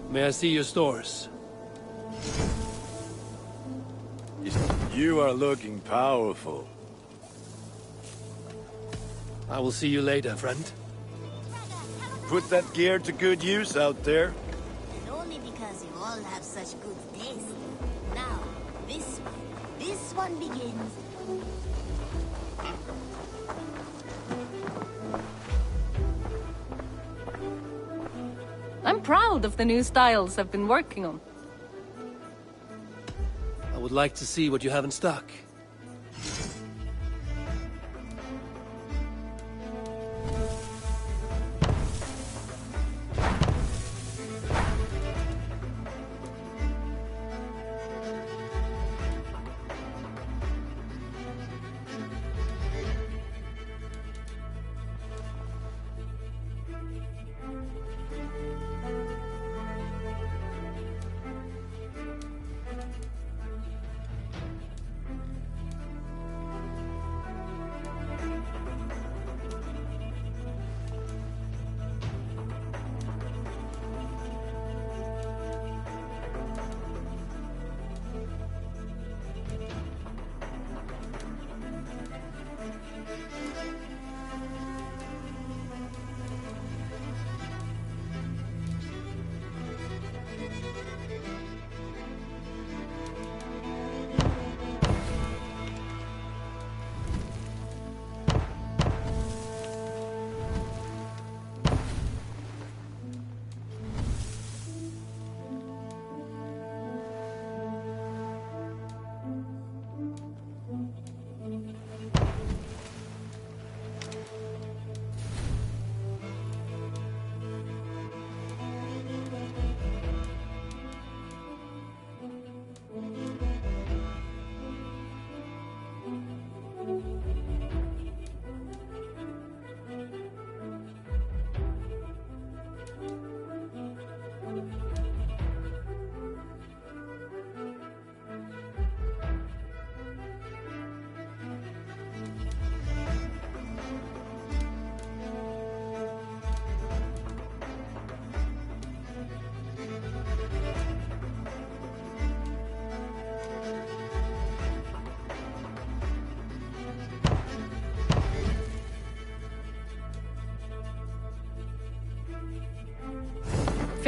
May I see your stores? You are looking powerful. I will see you later, friend. Put that gear to good use out there. And only because you all have such good taste. Now, this one begins. I'm proud of the new styles I've been working on. I would like to see what you have in stock.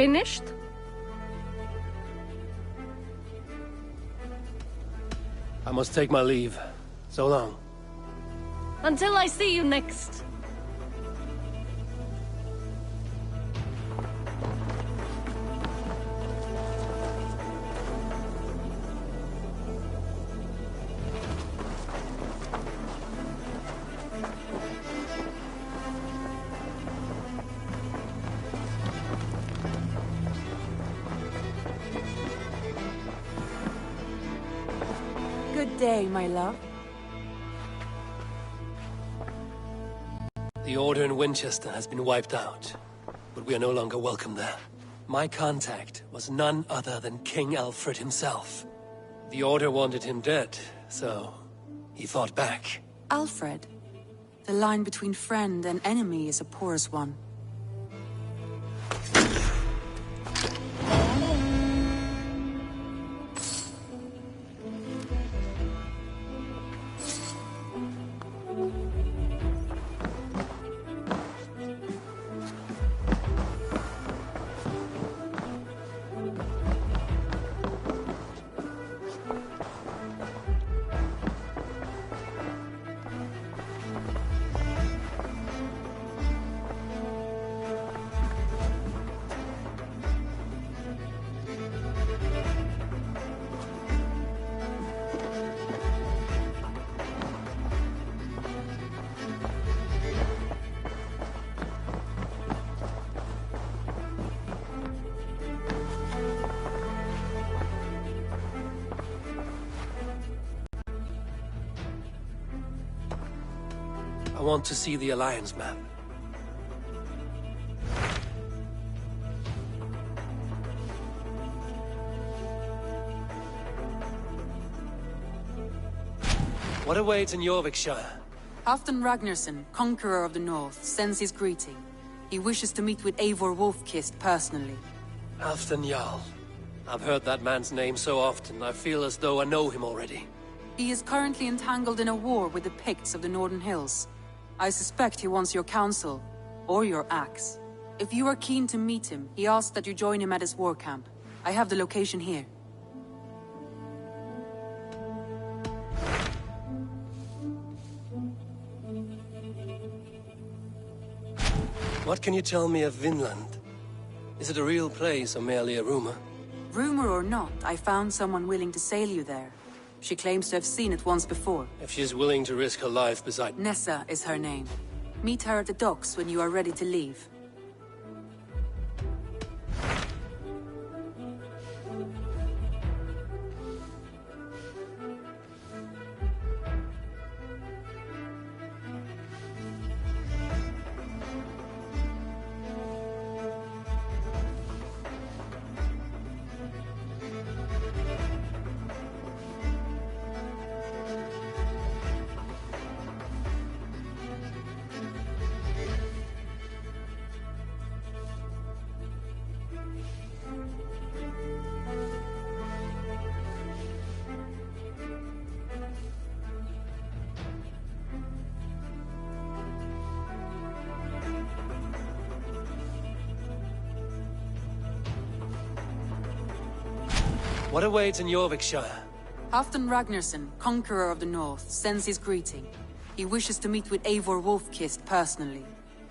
finished? I must take my leave. So long. Until I see you next. Good day, my love. The Order in Winchester has been wiped out, but we are no longer welcome there. My contact was none other than King Alfred himself. The Order wanted him dead, so he fought back. Alfred. The line between friend and enemy is a porous one. I want to see the Alliance map. What awaits in Jorvikshire? Halfdan Ragnarsson, Conqueror of the North, sends his greeting. He wishes to meet with Eivor Wolfkist personally. Halfdan Jarl. I've heard that man's name so often, I feel as though I know him already. He is currently entangled in a war with the Picts of the Northern Hills. I suspect he wants your counsel, or your axe. If you are keen to meet him, he asks that you join him at his war camp. I have the location here. What can you tell me of Vinland? Is it a real place or merely a rumor? Rumor or not, I found someone willing to sail you there. She claims to have seen it once before. If she's willing to risk her life beside... Nessa is her name. Meet her at the docks when you are ready to leave. What awaits in Jorvikshire? Halfdan Ragnarsson, Conqueror of the North, sends his greeting. He wishes to meet with Eivor Wolfkist personally.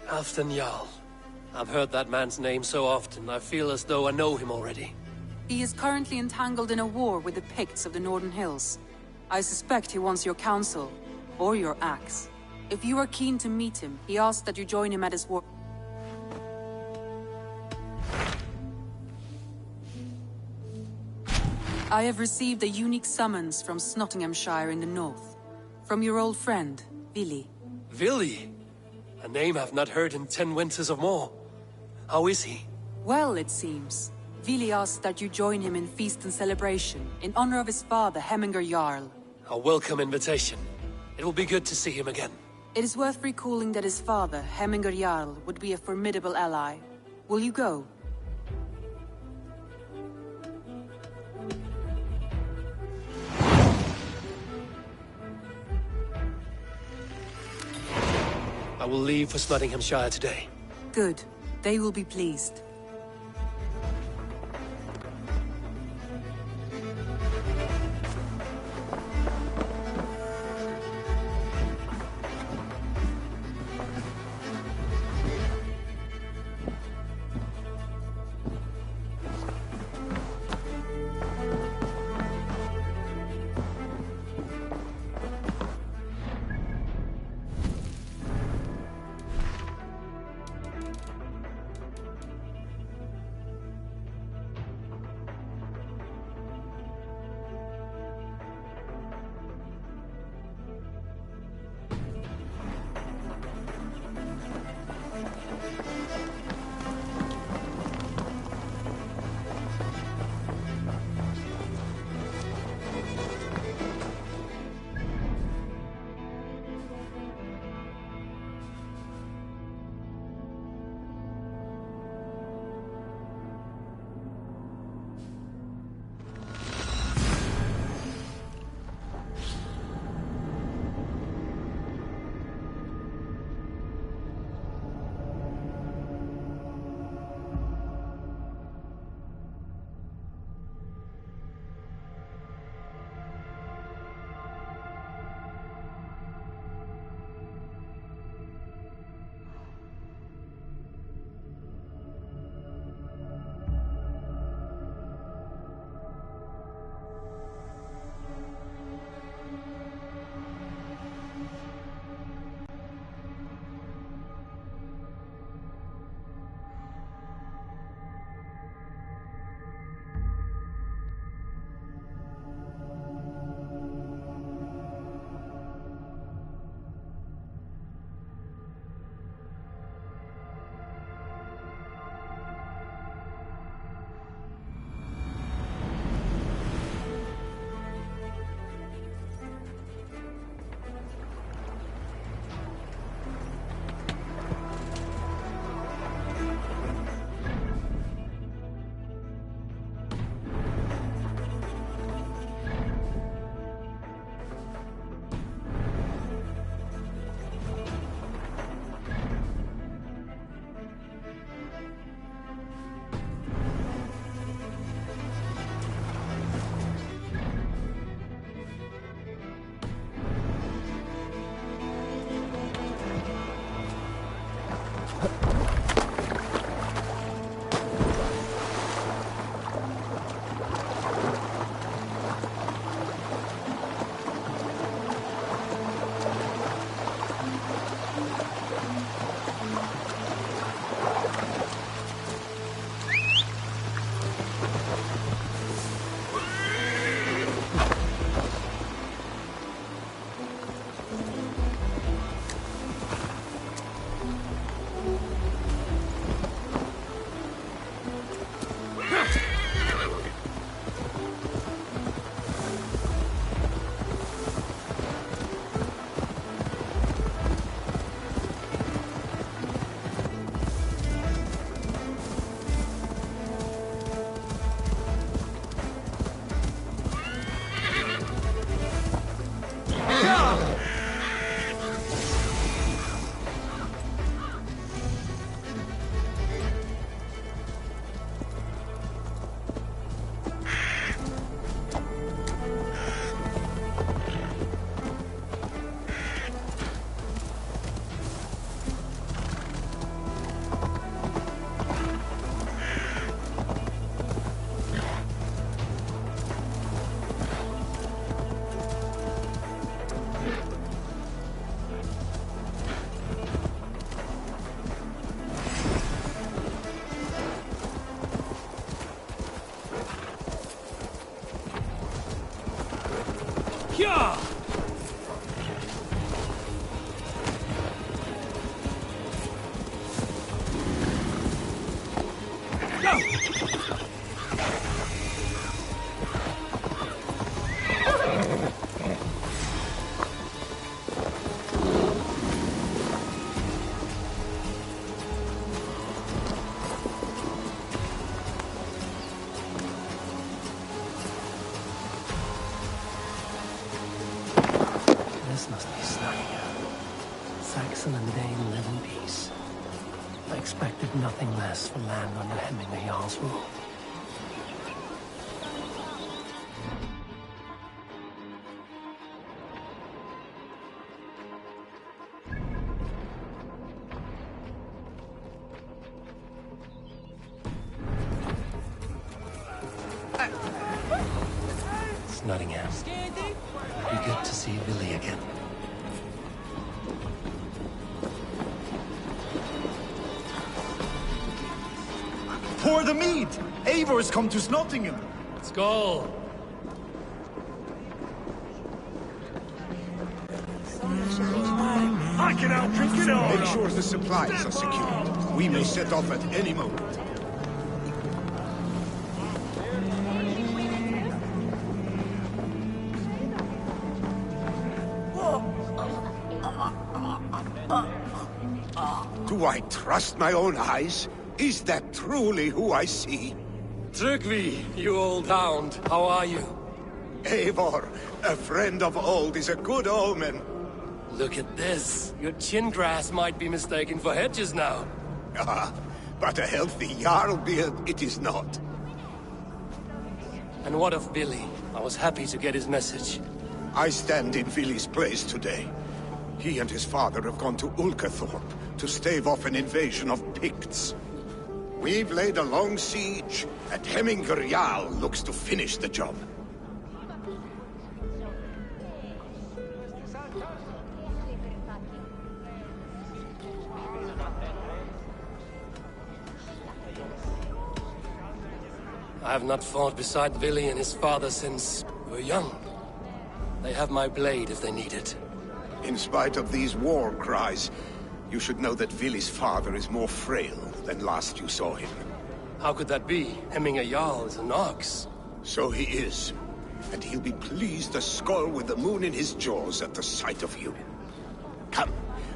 Halfdan Jarl. I've heard that man's name so often, I feel as though I know him already. He is currently entangled in a war with the Picts of the Northern Hills. I suspect he wants your counsel, or your axe. If you are keen to meet him, he asks that you join him at his war... I have received a unique summons from Snottinghamshire in the north. From your old friend, Vili. Vili? A name I've not heard in 10 winters or more. How is he? Well, it seems. Vili asks that you join him in feast and celebration, in honor of his father, Hemminger Jarl. A welcome invitation. It will be good to see him again. It is worth recalling that his father, Hemminger Jarl, would be a formidable ally. Will you go? I will leave for Snottinghamshire today. Good. They will be pleased. Saxon and Dane live in peace. I expected nothing less from land under Hemming the Jarl's rule. It's Nottingham. Be good to see Billy again. Pour the mead! Eivor's come to Nottingham. Skål! I can out drink it all. Make sure the supplies are secured. We may set off at any moment. Do I trust my own eyes? Is that truly who I see? Tryggvi, you old hound, how are you? Eivor, a friend of old is a good omen. Look at this. Your chin grass might be mistaken for hedges now. Ah, but a healthy Jarl beard it is not. And what of Billy? I was happy to get his message. I stand in Vili's place today. He and his father have gone to Ulkathorpe to stave off an invasion of Picts. We've laid a long siege, and Hemminger Jarl looks to finish the job. I have not fought beside Vili and his father since we were young. They have my blade if they need it. In spite of these war cries, you should know that Vili's father is more frail than last you saw him. How could that be? Hemminger Jarl is an ox. So he is. And he'll be pleased to skull with the moon in his jaws at the sight of you. Come,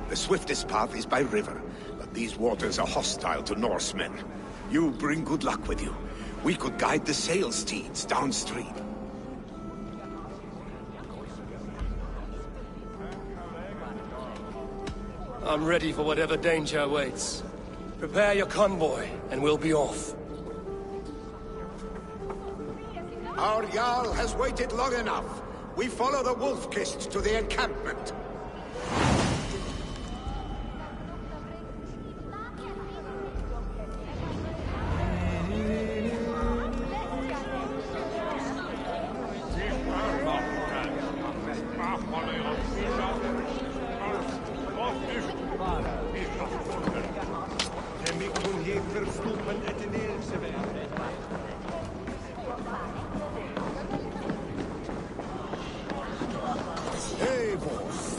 the swiftest path is by river, but these waters are hostile to Norsemen. You bring good luck with you. We could guide the sail steeds downstream. I'm ready for whatever danger awaits. Prepare your convoy, and we'll be off. Our Jarl has waited long enough. We follow the Wolf-Kist to the encampment.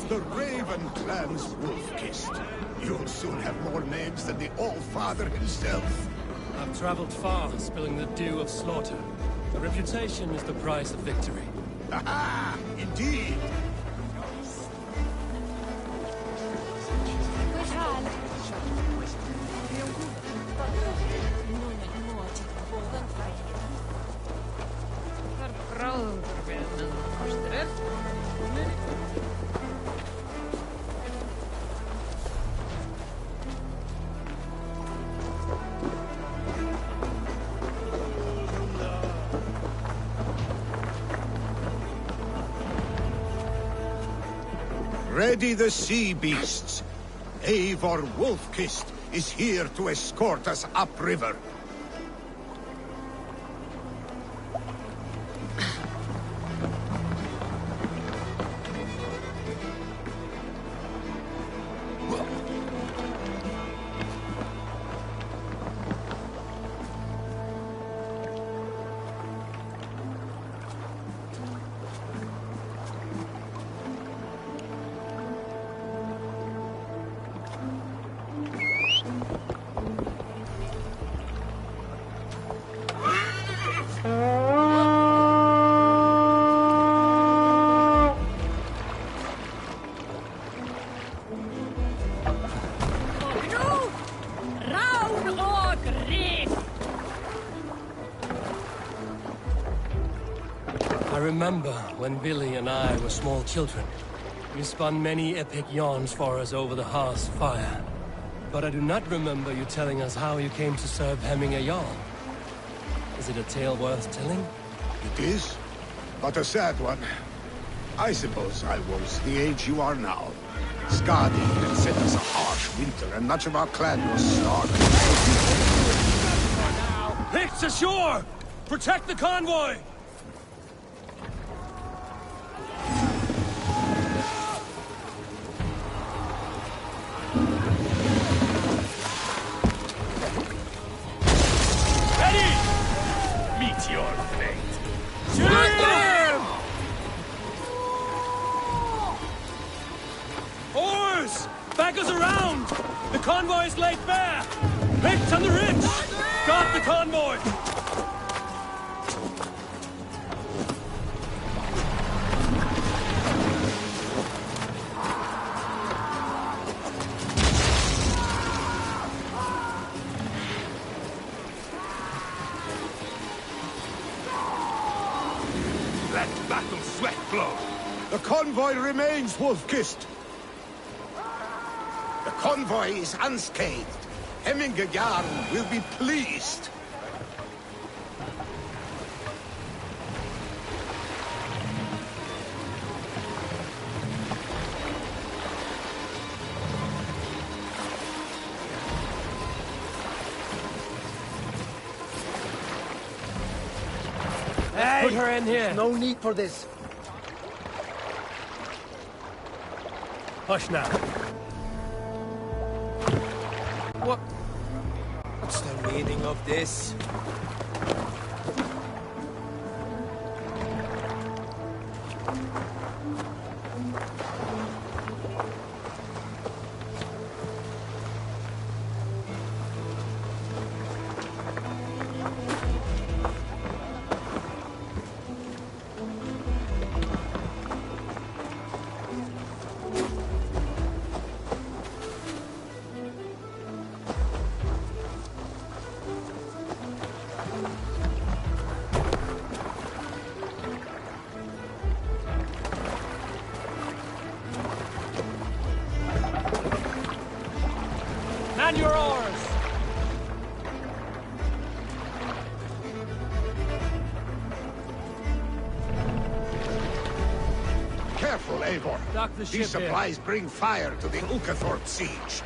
The Raven clan's Wolf-Kist. You'll soon have more names than the All-Father himself. I've traveled far, spilling the dew of slaughter. A reputation is the price of victory. Aha! Indeed! Ready the sea beasts. Eivor Wolf-Kist is here to escort us upriver. I remember when Billy and I were small children. You spun many epic yarns for us over the hearth's fire. But I do not remember you telling us how you came to serve Hemming a Jarl. Is it a tale worth telling? It is, but a sad one. I suppose I was the age you are now. Skadi had sent us a harsh winter, and much of our clan was starving. Picts ashore! Protect the convoy! Meet your fate. Shoot them! Oars! Back us around! The convoy is laid bare! Picked on the ridge! Got the convoy! Let battle sweat flow. The convoy remains wolf-kissed. The convoy is unscathed. Hemming a Jarl will be pleased. Put her in here. No need for this. Hush now. What's the meaning of this? Man your oars! Careful, Eivor. Dock the ship These supplies bring fire to the Ukathorpe siege.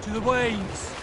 to the waves.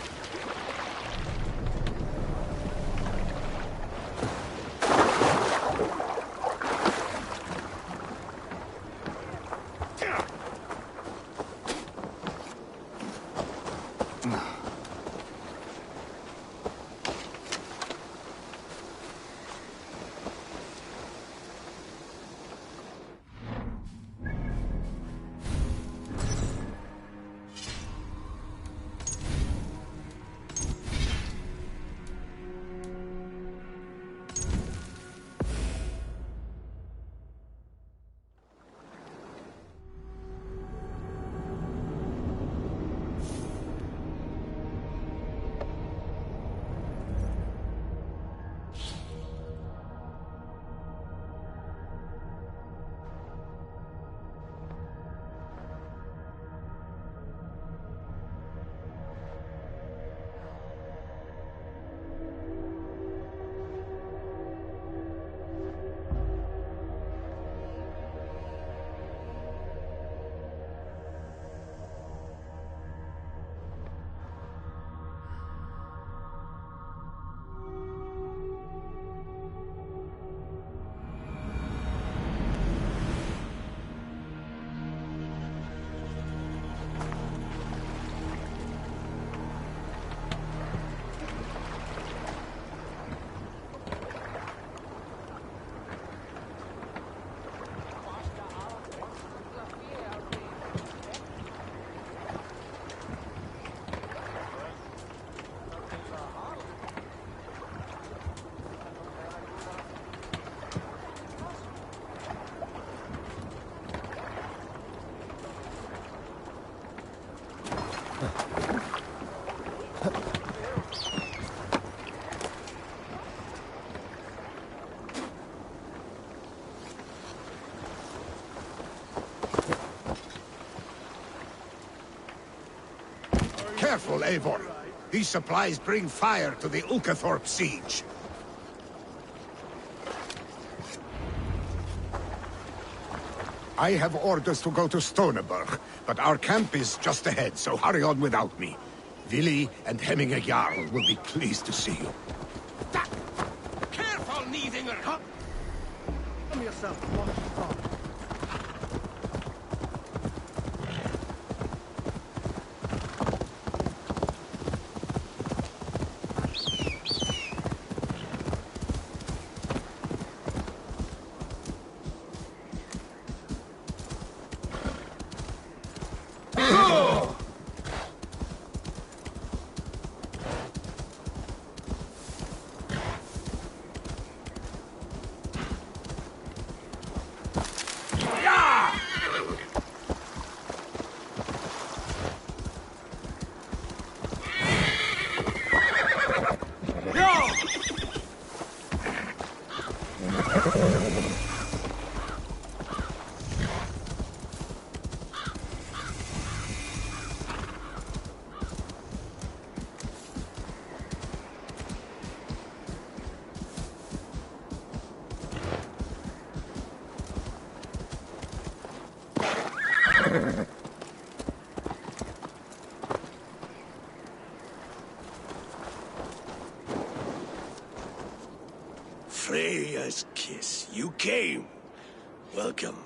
Careful, Eivor. These supplies bring fire to the Ulcathorpe siege. I have orders to go to Stoneberg, but our camp is just ahead, so hurry on without me. Vili and Hemminge Jarl will be pleased to see you. Careful, Neithinger! Come yourself, watch the front. Freya's kiss. You came. Welcome.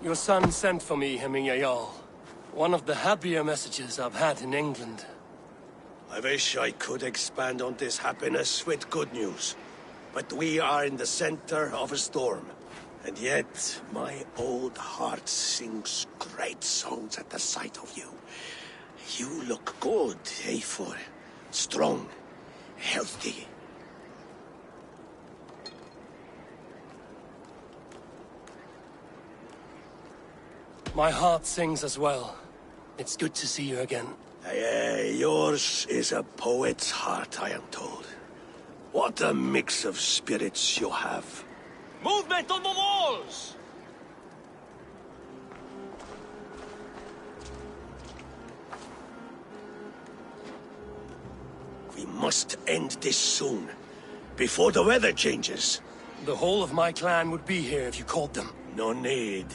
Your son sent for me, Hemminge Jarl. One of the happier messages I've had in England. I wish I could expand on this happiness with good news. But we are in the center of a storm. And yet, my old heart sings great songs at the sight of you. You look good, Eivor. Strong, healthy. My heart sings as well. It's good to see you again. Yours is a poet's heart, I am told. What a mix of spirits you have. Movement on the walls! We must end this soon, before the weather changes. The whole of my clan would be here if you called them. No need.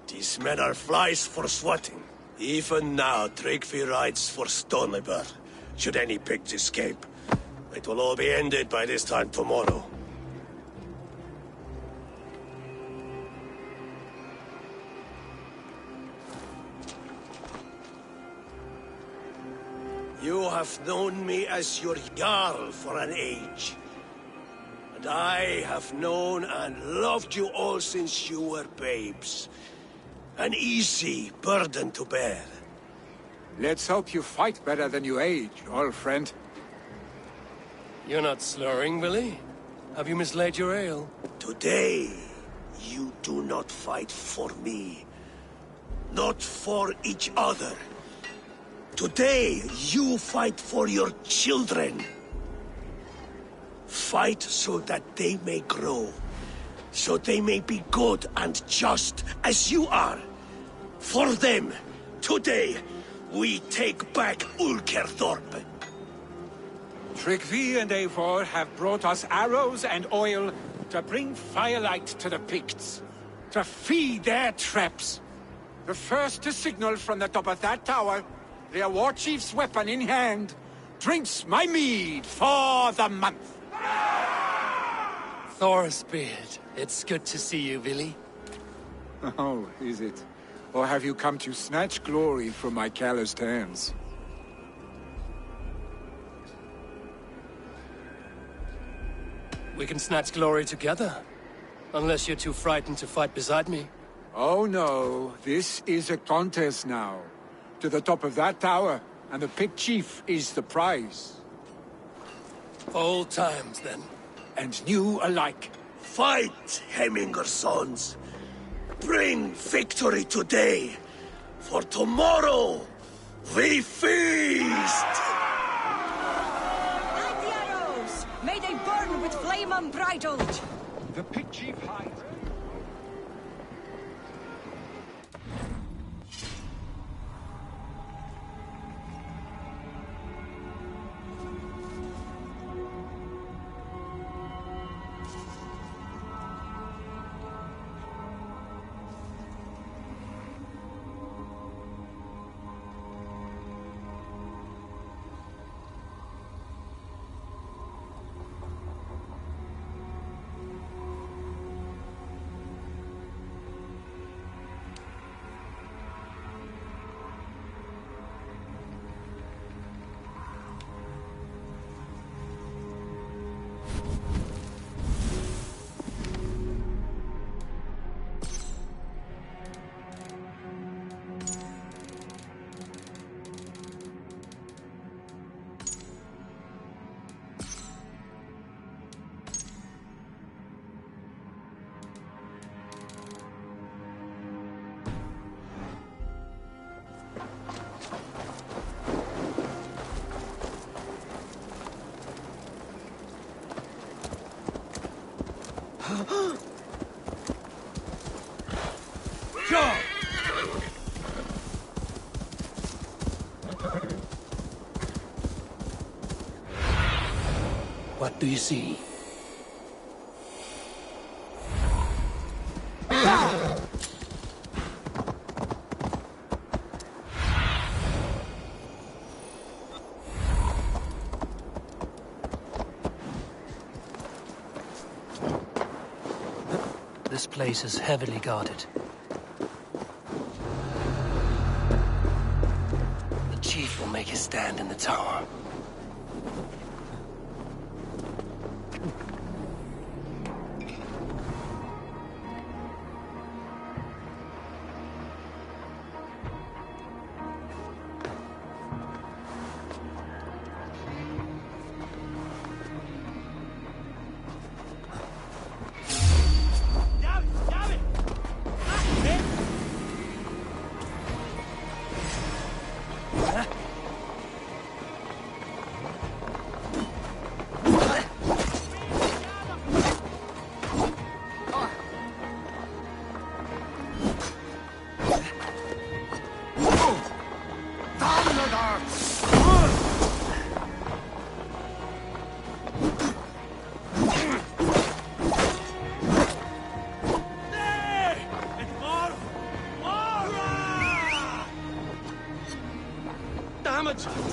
These men are flies for swatting. Even now, Tryggvi rides for Stonlever, should any Picts escape. It will all be ended by this time tomorrow. You have known me as your Jarl for an age. And I have known and loved you all since you were babes. An easy burden to bear. Let's hope you fight better than you age, old friend. You're not slurring, Willie? Have you mislaid your ale? Today, you do not fight for me. Not for each other. Today, you fight for your children. Fight so that they may grow. So they may be good and just as you are. For them, today, we take back Ulkerthorpe. Tryggvi and Eivor have brought us arrows and oil to bring firelight to the Picts. To feed their traps. The first to signal from the top of that tower, their war chief's weapon in hand, drinks my mead for the month. Thorsbeard, it's good to see you, Willie. Oh, is it? Or have you come to snatch glory from my calloused hands? We can snatch glory together. Unless you're too frightened to fight beside me. Oh no, this is a contest now. To the top of that tower, and the Pict Chief is the prize. Old times, then. And new alike. Fight, Hemminger's sons. Bring victory today. For tomorrow, we feast! Light the arrows! May they burn with flame unbridled! The Pict Chief hides. What do you see? This place is heavily guarded. The chief will make his stand in the tower. Damn it!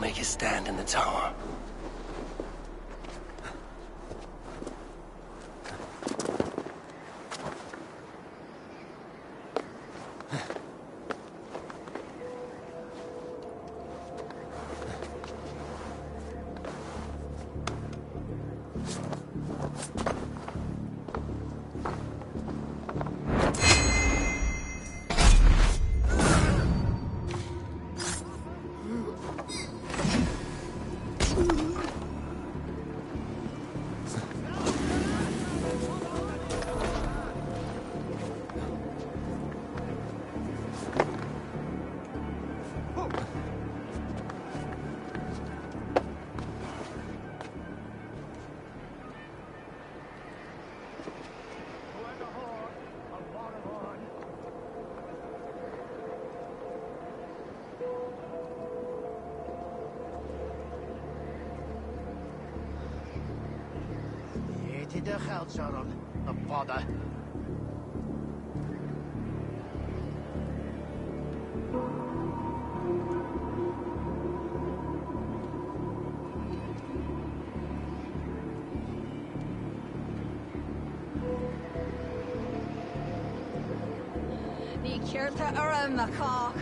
make his stand in the tower. De geldzorgen, a bother. Ní cearta around the cock.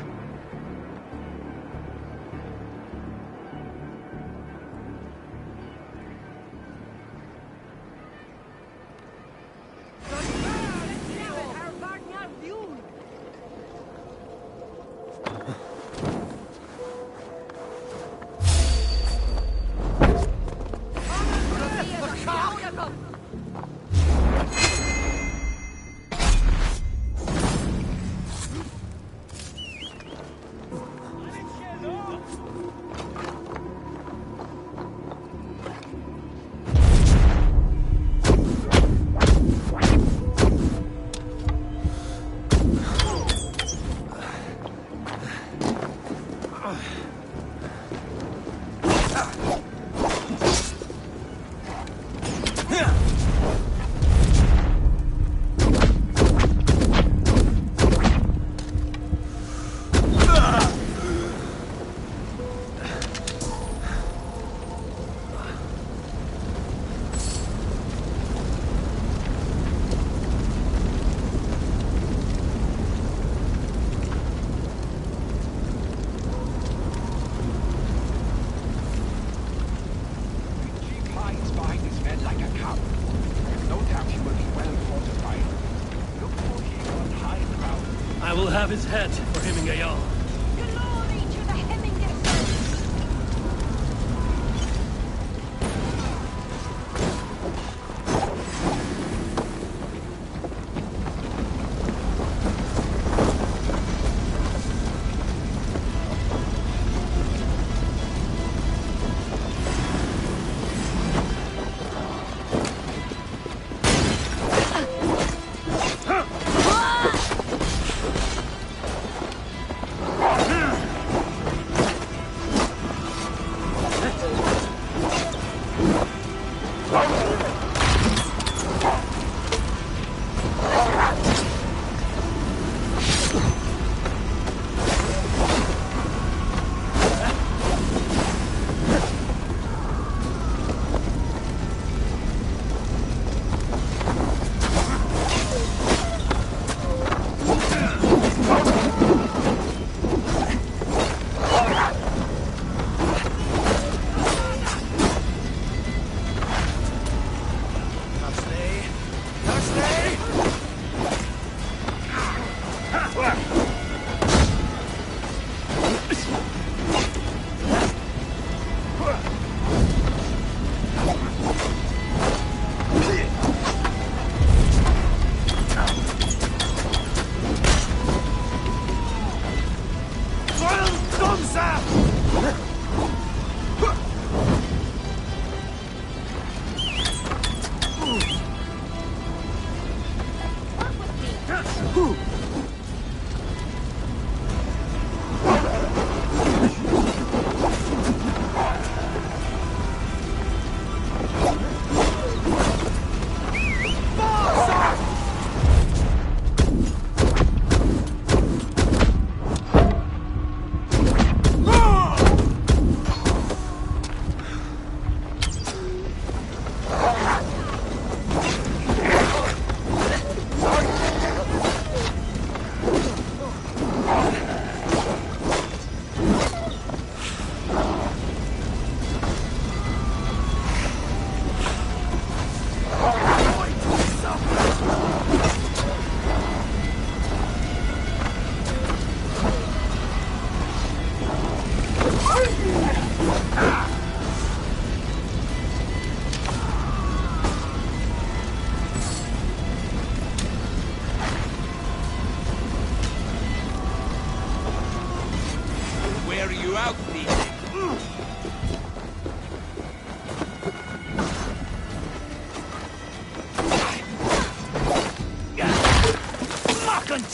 I will have his head for hemming a yarn.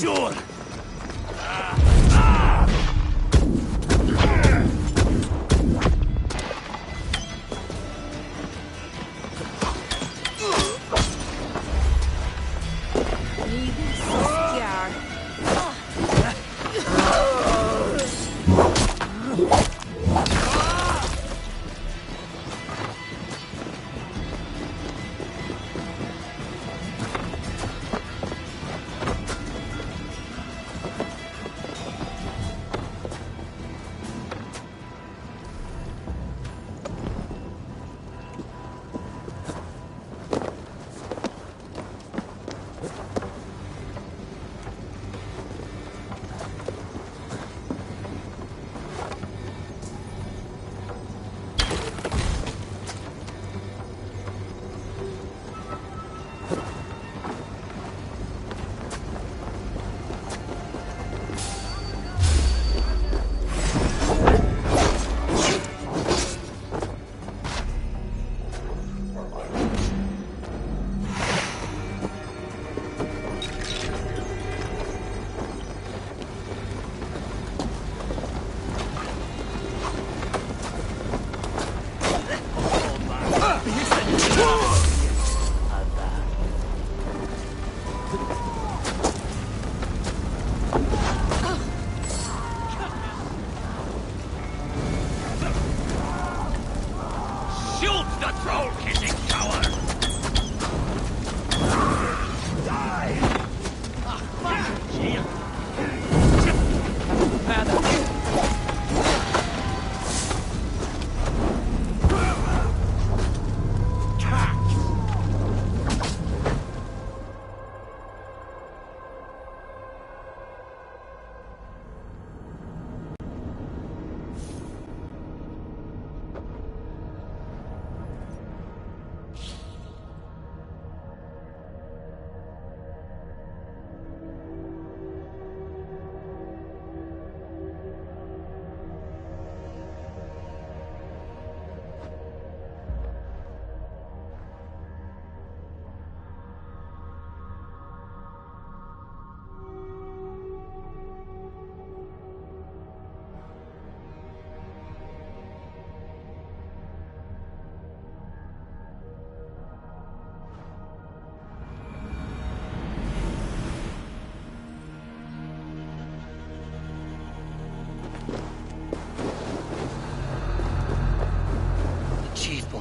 sure.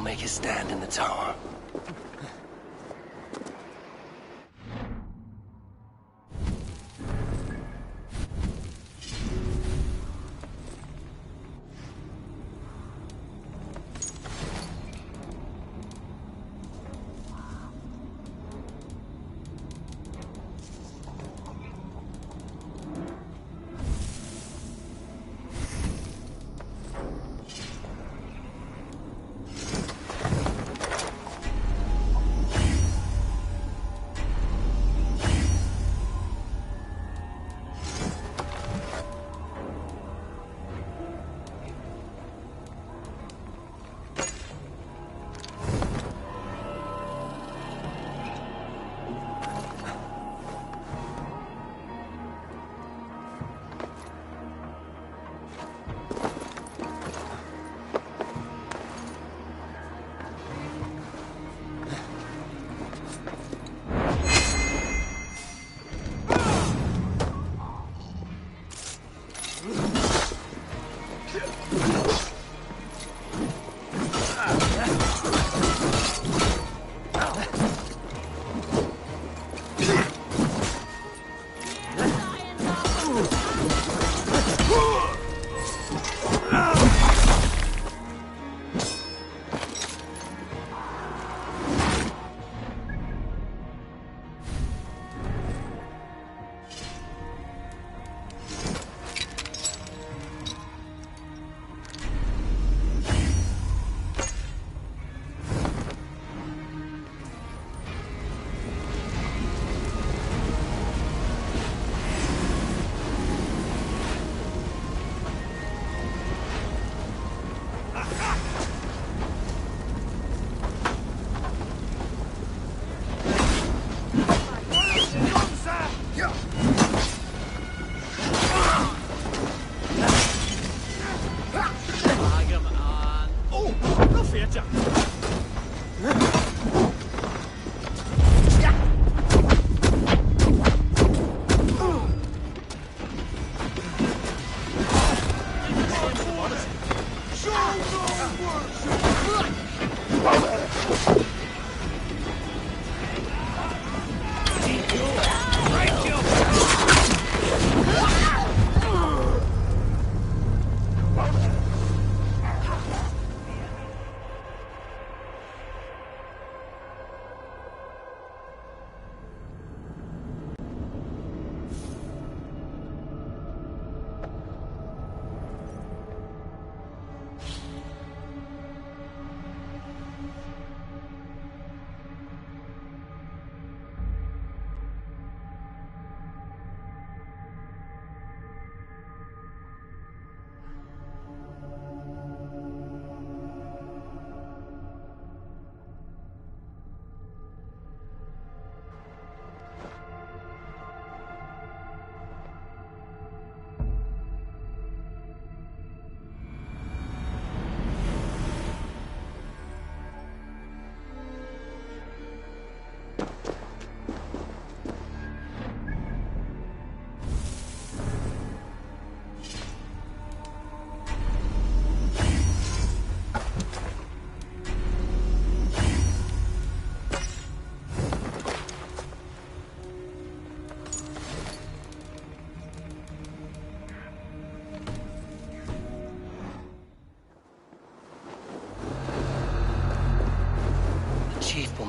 Make a stand in the tower.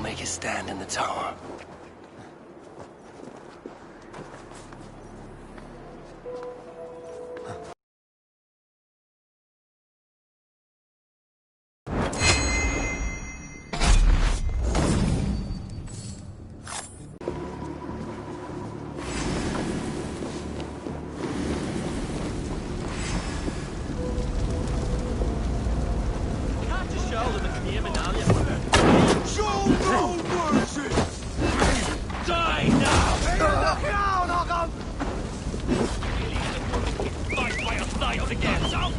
make a stand in the tower. Show no mercy! Die now! Fight by your side again, out!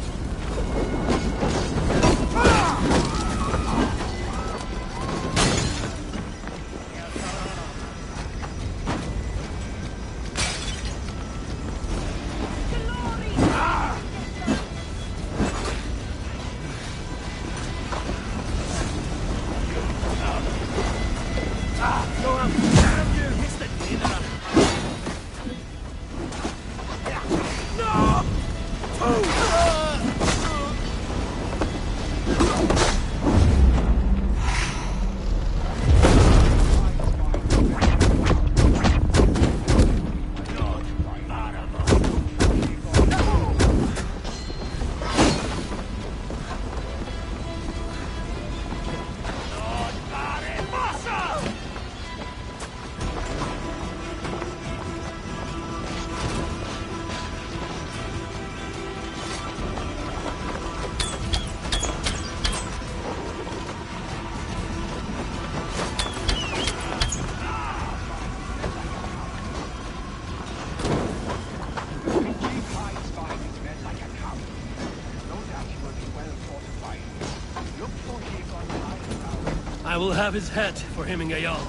I will have his head for hemming a yawl.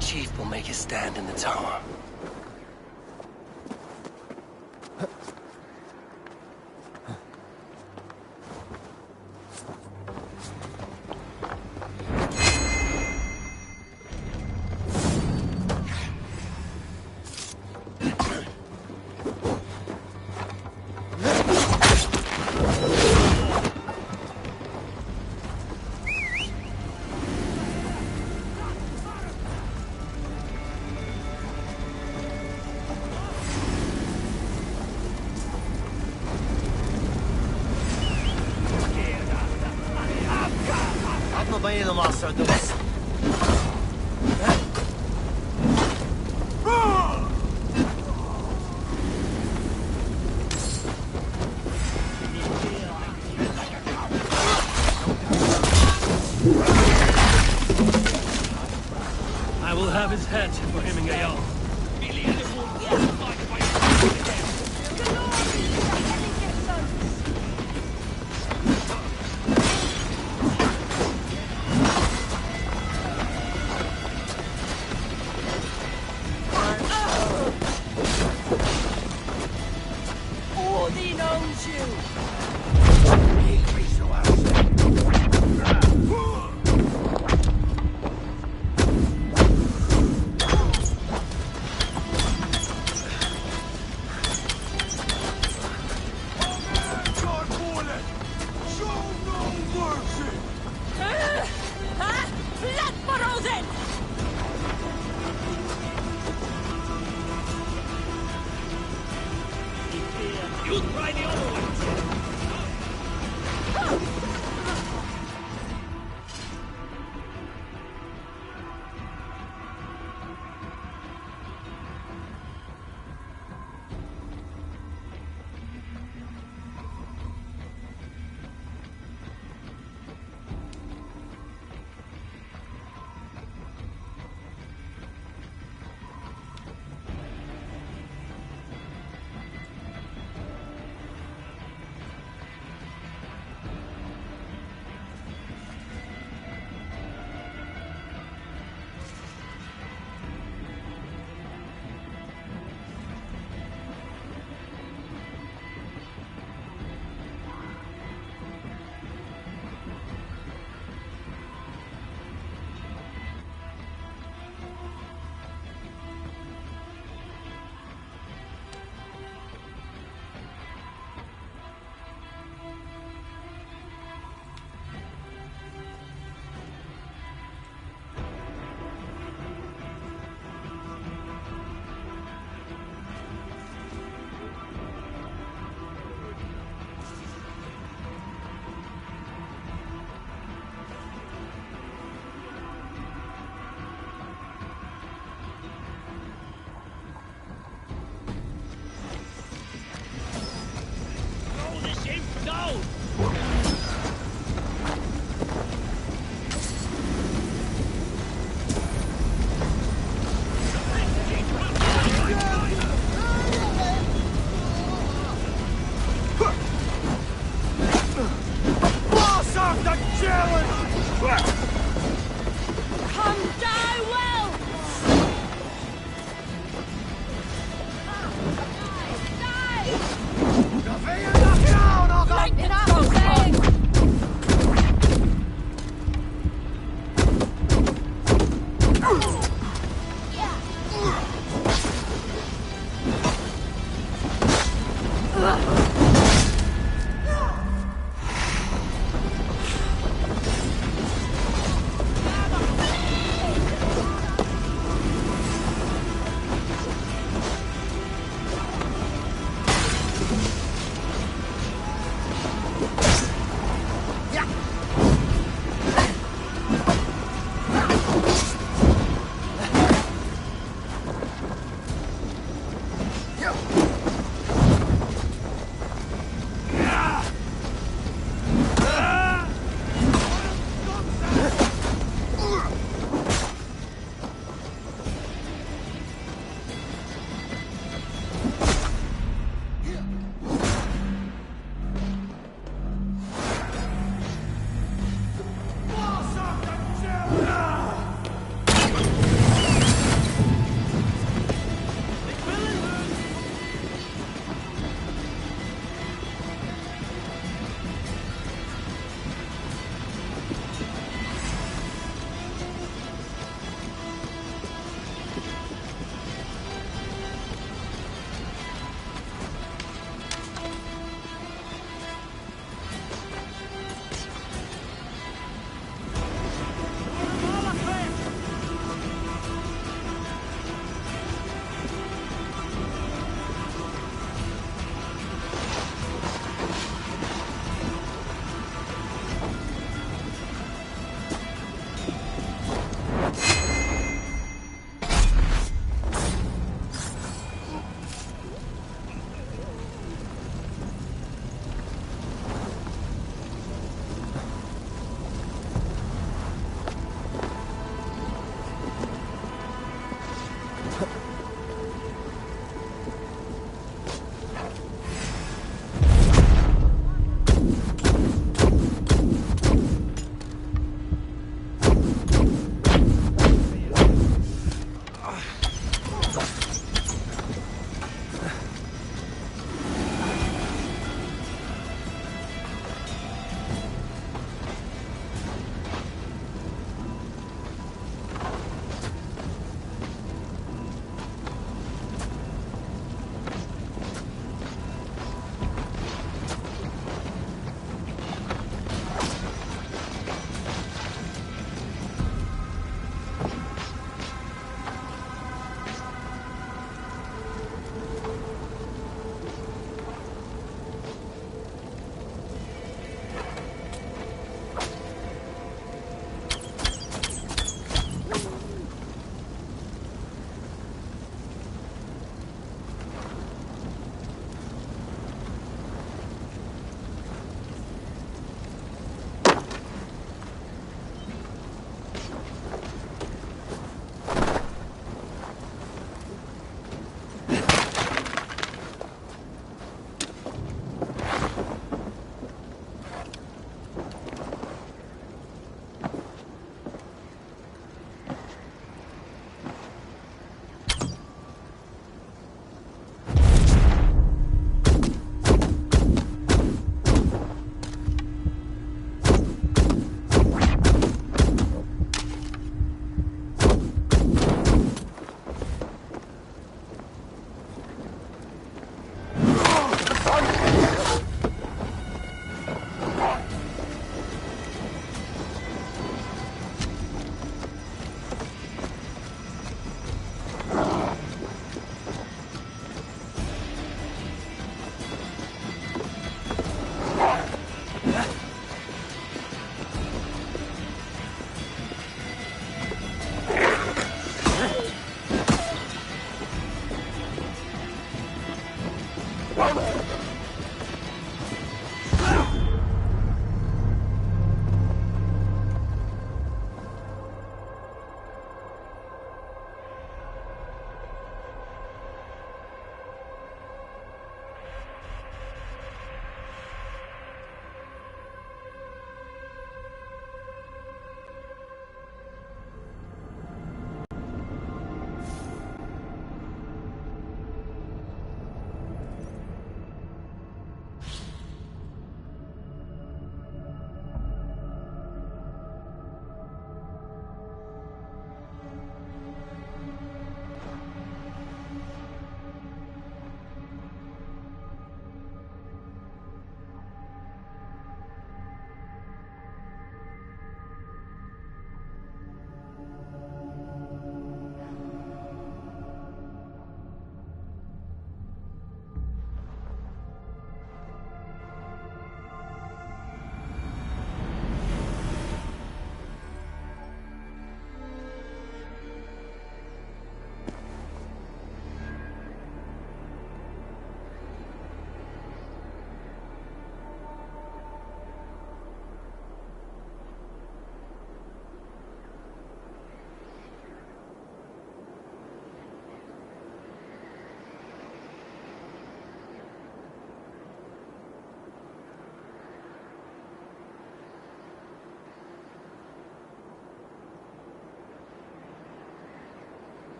Chief will make his stand in the tower. بين مصر دوس I will have his head for hemming a yawl.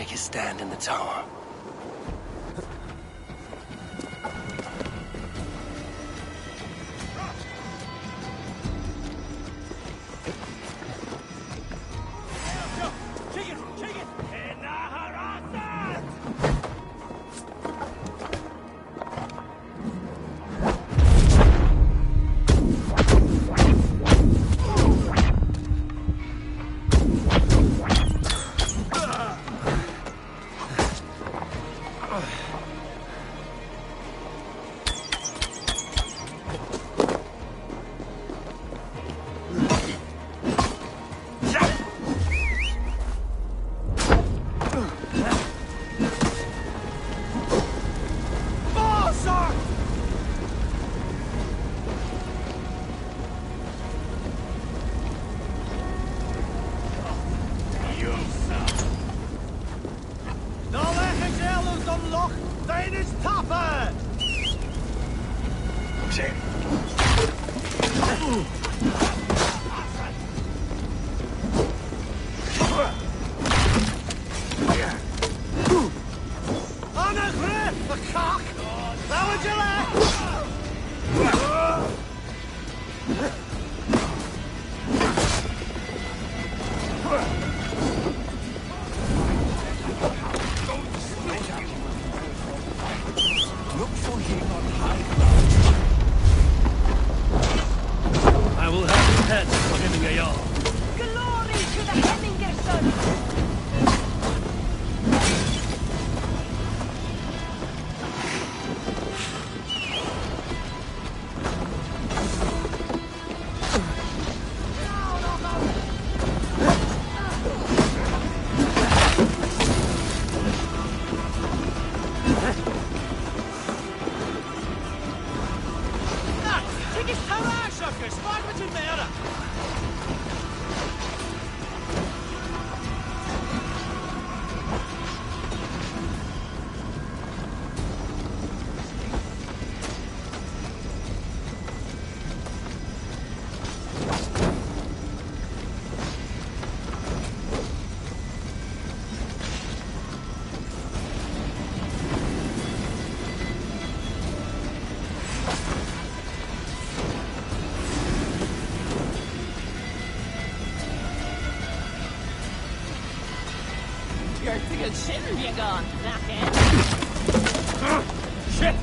take his stand in the tower. Good shit you gone, knockin'. Shit!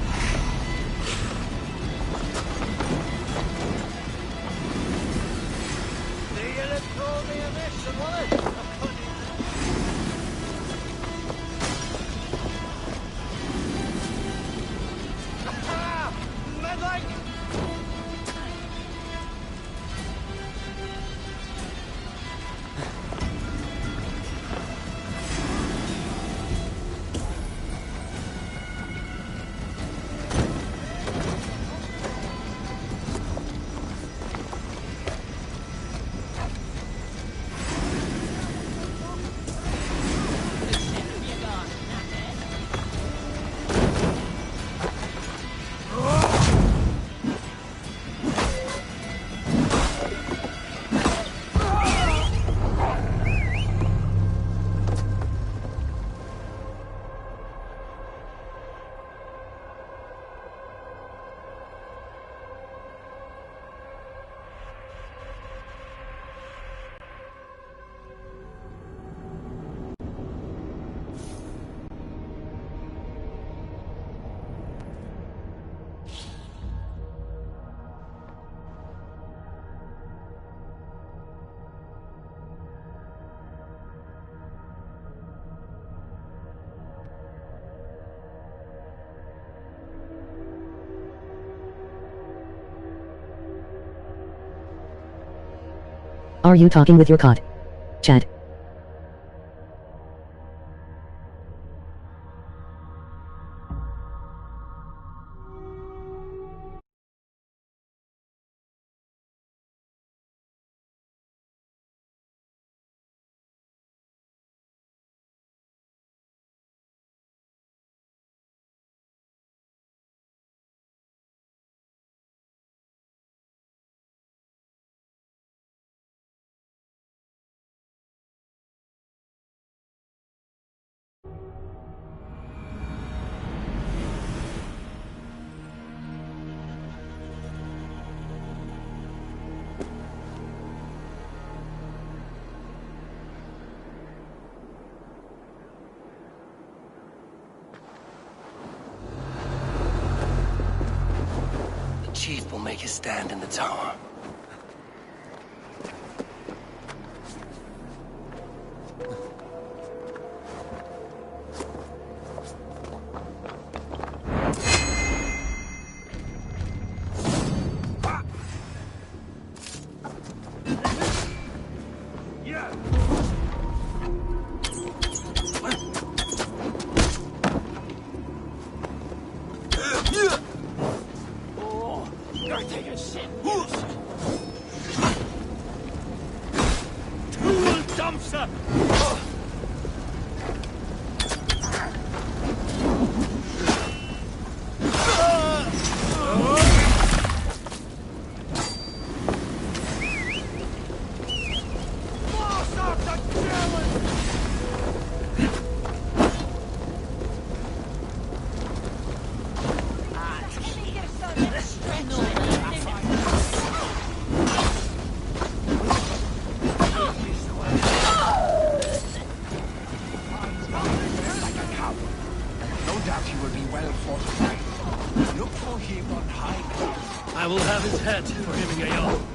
Are you talking with your cot? Chat. make a stand in the tower. I will have his head for giving a yell.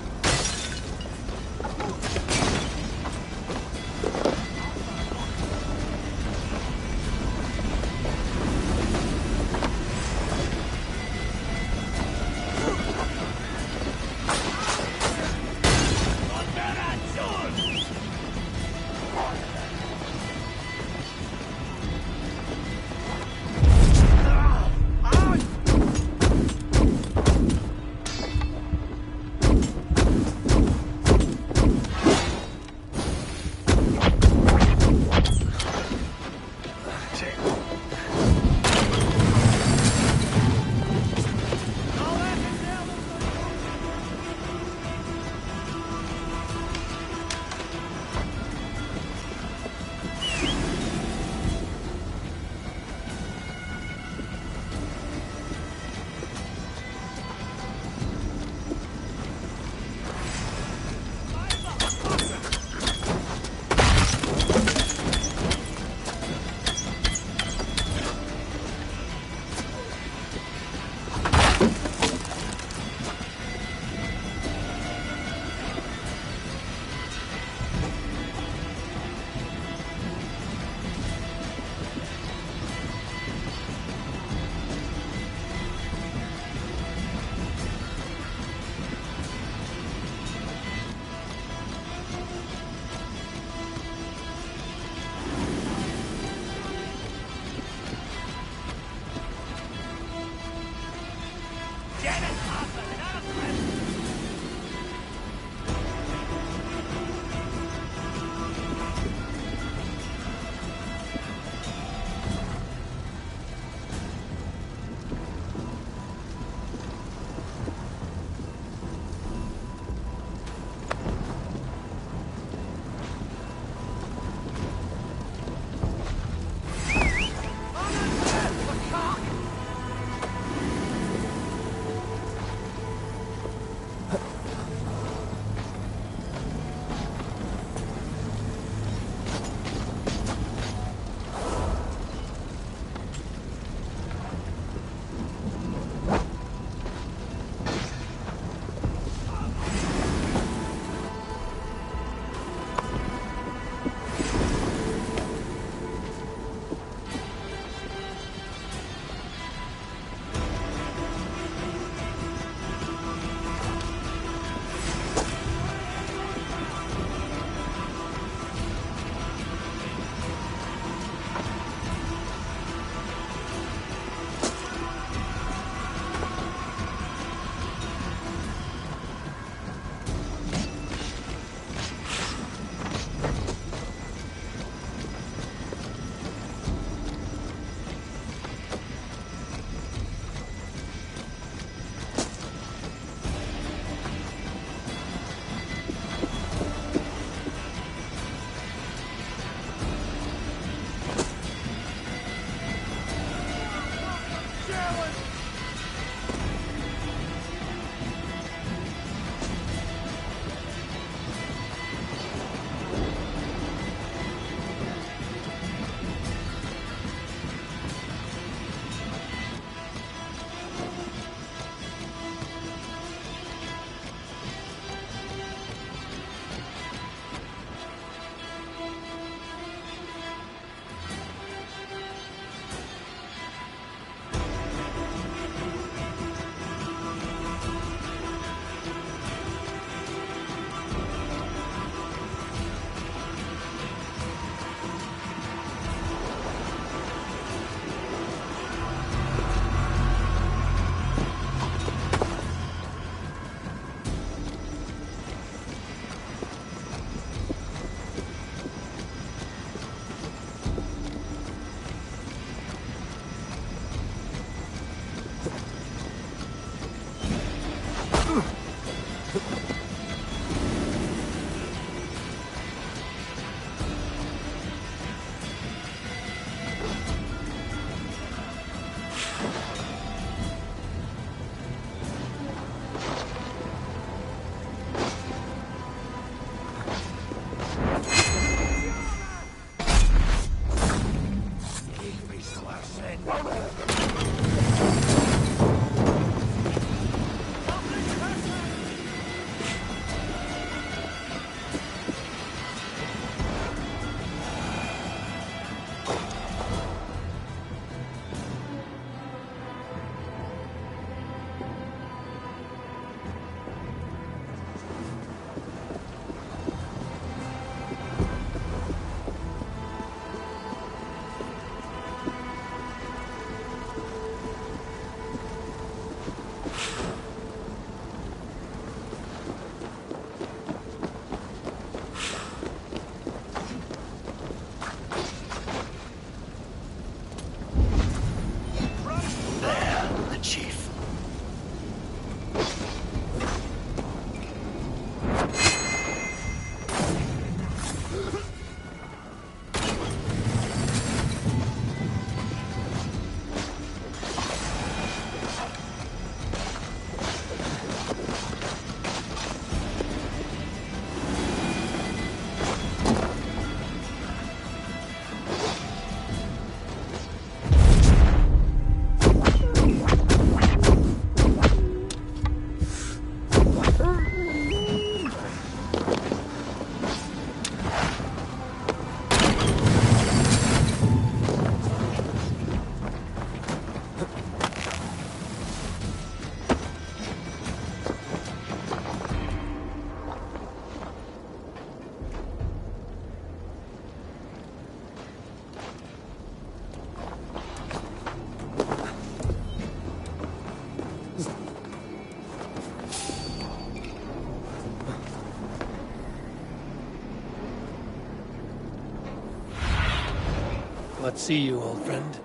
Let's see you, old friend.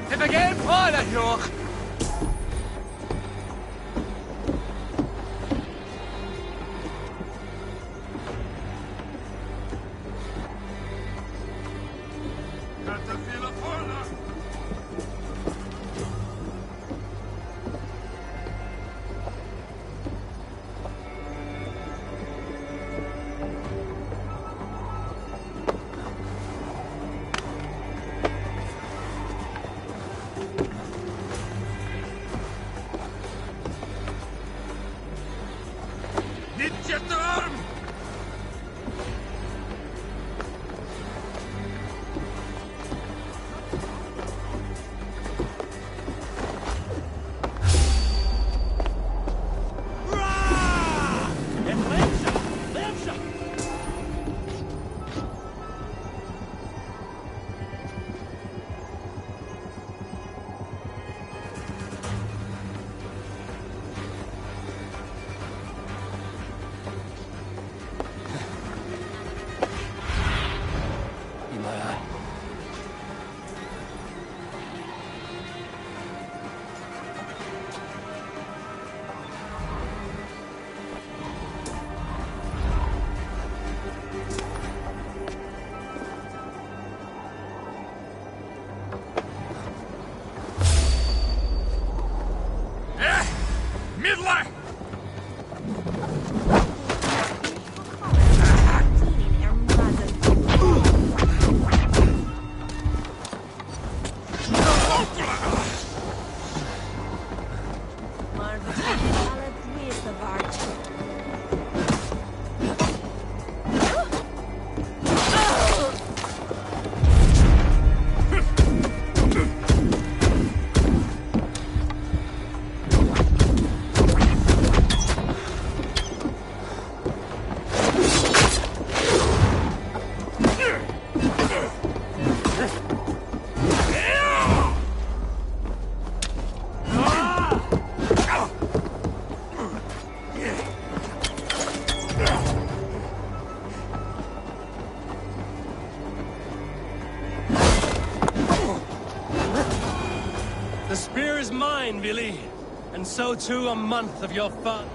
Det är geen fara, joh! The spear is mine, Billy. And so too a month of your fun.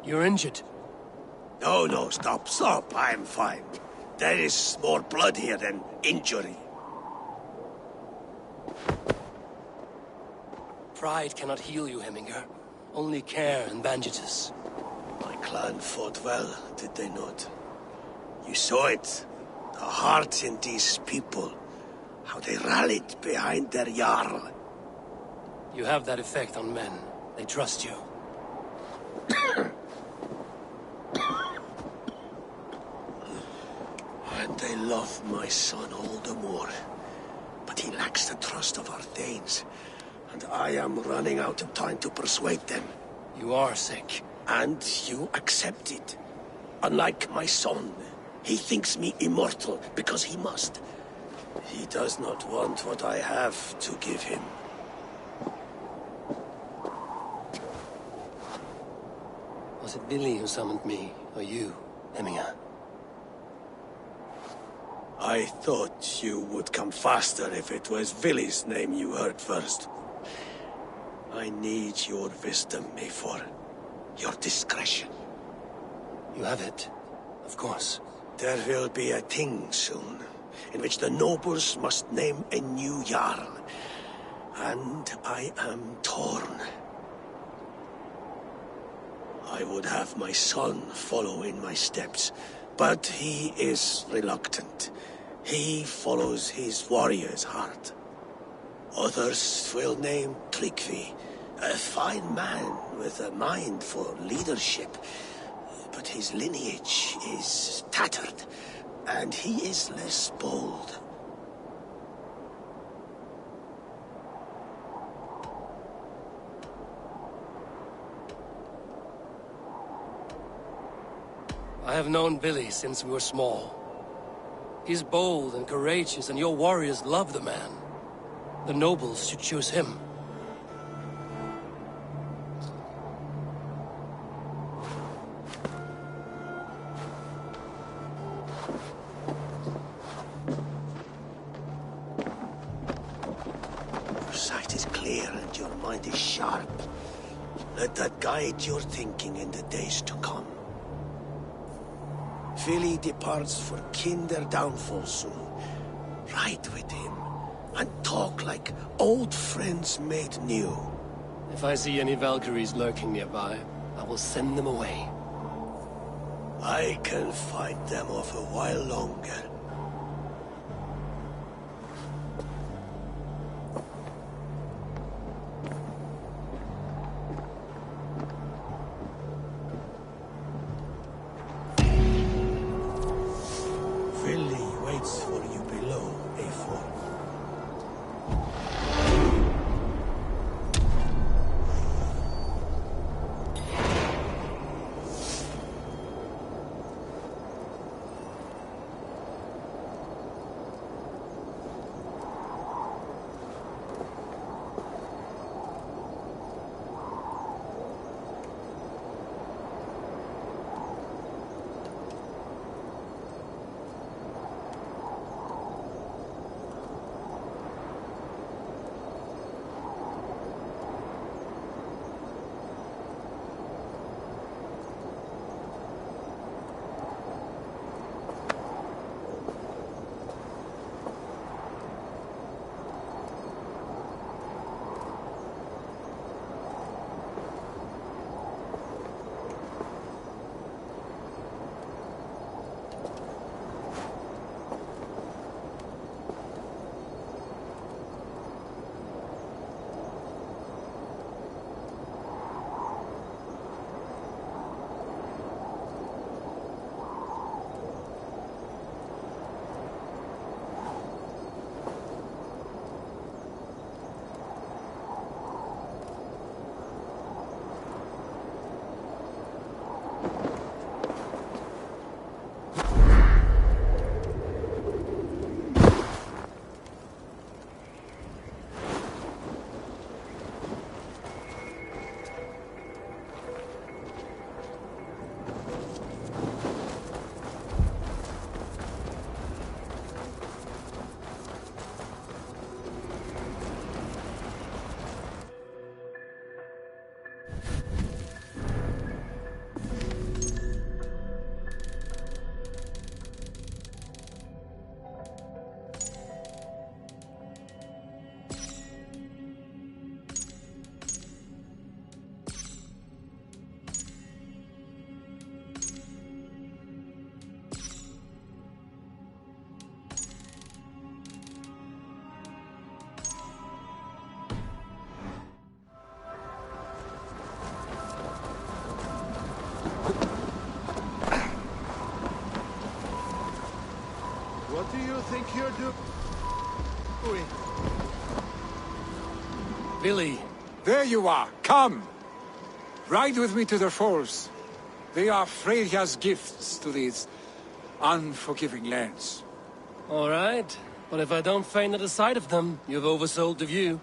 You're injured. No, stop. I'm fine. There is more blood here than injury. Pride cannot heal you, Hemminger. Only care and bandages. My clan fought well, did they not? You saw it. The heart in these people. How they rallied behind their Jarl. You have that effect on men. They trust you. And they love my son all the more. But he lacks the trust of our Thanes. And I am running out of time to persuade them. You are sick. And you accept it. Unlike my son, he thinks me immortal because he must. He does not want what I have to give him. Was it Billy who summoned me, or you, Hemminger? I thought you would come faster if it was Villy's name you heard first. I need your wisdom, Mayfor. Your discretion. You have it, of course. There will be a thing soon, in which the nobles must name a new Jarl. And I am torn. I would have my son follow in my steps, but he is reluctant. He follows his warrior's heart. Others will name Tryggvi, a fine man with a mind for leadership. But his lineage is tattered, and he is less bold. I have known Billy since we were small. He's bold and courageous, and your warriors love the man. The nobles should choose him. Your sight is clear and your mind is sharp. Let that guide your thinking in the days to come. Philly departs for kinder downfall soon. Ride with him, and talk like old friends made new. If I see any Valkyries lurking nearby, I will send them away. I can fight them off a while longer. Philly waits for you below, A4. What do you think you're doing? Billy. There you are. Come. Ride with me to the falls. They are Freya's gifts to these unforgiving lands. All right. But if I don't faint at the sight of them, you've oversold the view.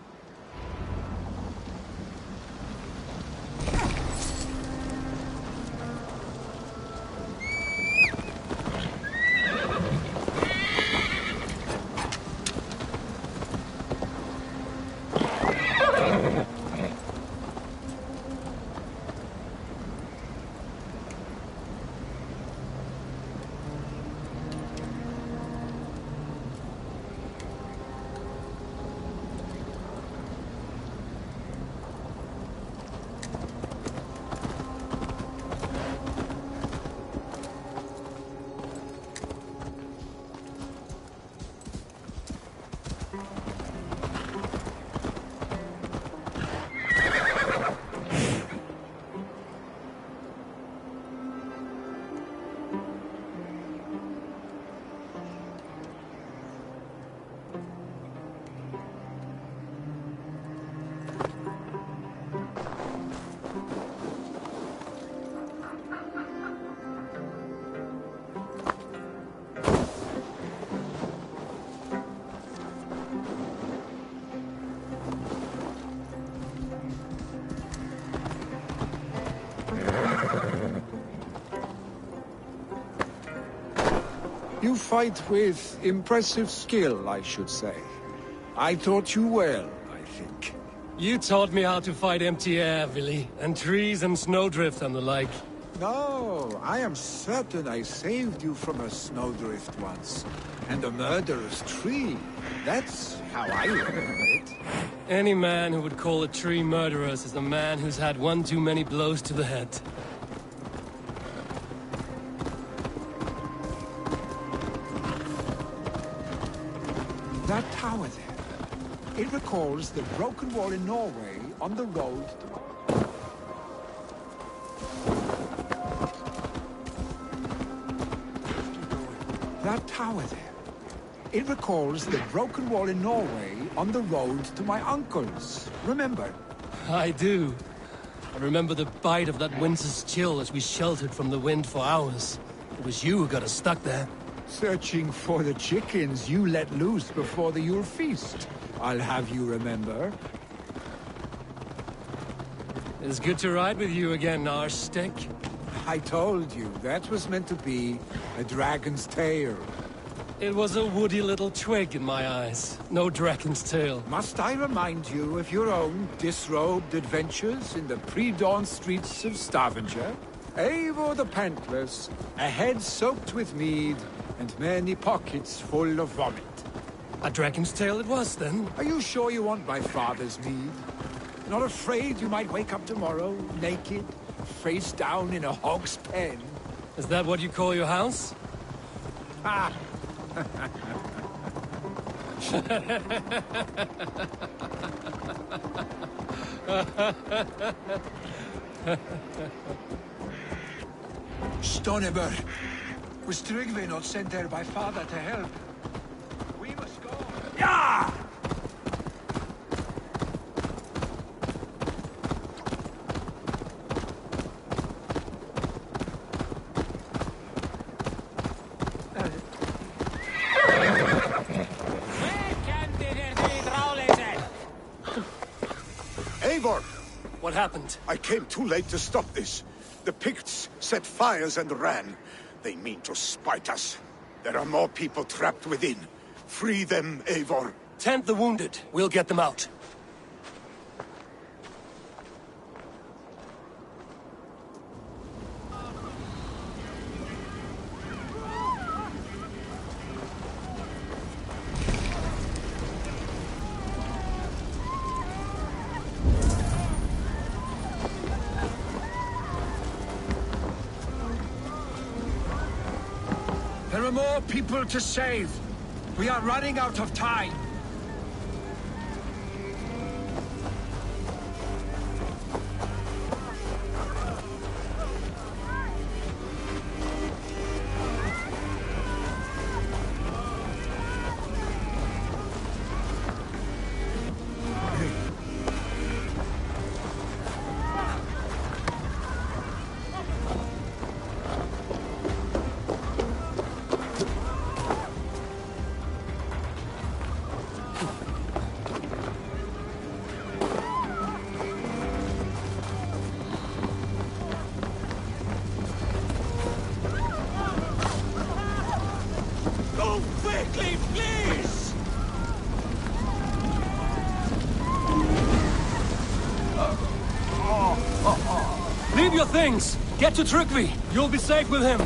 You fight with impressive skill, I should say. I taught you well, I think. You taught me how to fight empty air, Willy, and trees and snowdrift and the like. No, I am certain I saved you from a snowdrift once. And a murderous tree. That's how I remember it. Any man who would call a tree murderous is a man who's had one too many blows to the head. That tower there. It recalls the broken wall in Norway on the road to... That tower there. It recalls the broken wall in Norway on the road to my uncle's. Remember? I do. I remember the bite of that winter's chill as we sheltered from the wind for hours. It was you who got us stuck there. Searching for the chickens you let loose before the Yule feast. I'll have you remember. It's good to ride with you again, Arstick. I told you, that was meant to be a dragon's tail. It was a woody little twig in my eyes. No dragon's tail. Must I remind you of your own disrobed adventures in the pre-dawn streets of Stavanger? Eivor the Pantless, a head soaked with mead, and many pockets full of vomit. A dragon's tail it was, then? Are you sure you want my father's mead? Not afraid you might wake up tomorrow, naked, face down in a hog's pen? Is that what you call your house? Ah! Stoneber! Was Tryggve not sent there by father to help? We must go! Yeah! Eivor! What happened? I came too late to stop this. The Picts set fires and ran. They mean to spite us. There are more people trapped within. Free them, Eivor. Tend the wounded. We'll get them out. There are more people to save. We are running out of time. Leave your things! Get to Tryggve! You'll be safe with him!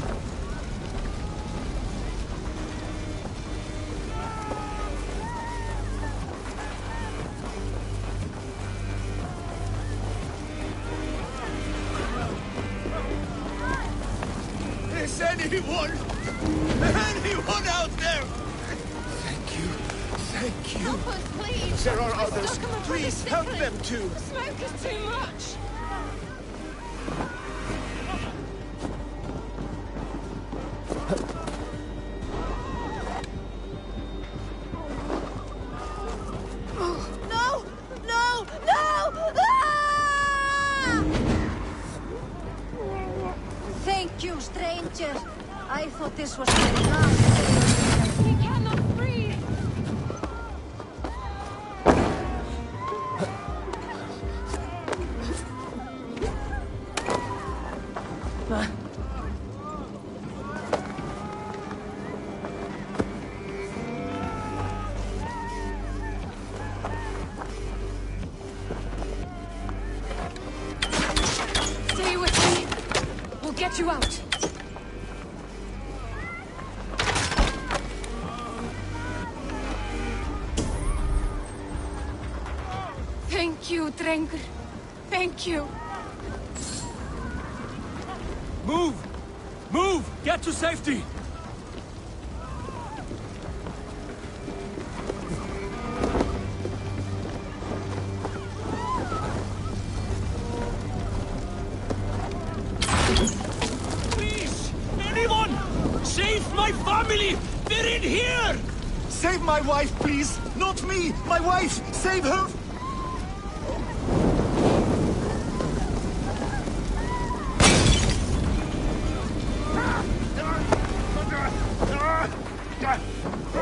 Is anyone out there? Thank you. Thank you. Help us, please! There are We're others. stuck among Please the help sickly. them too. The smoke is too much! No! No! No! Ah! Thank you, stranger. I thought this was my last. We cannot breathe! get you out. Thank you, Drengur. Thank you. Move! Move! Get to safety! Please! Anyone! Save my family! They're in here! Save my wife, please! Not me! My wife! Save her!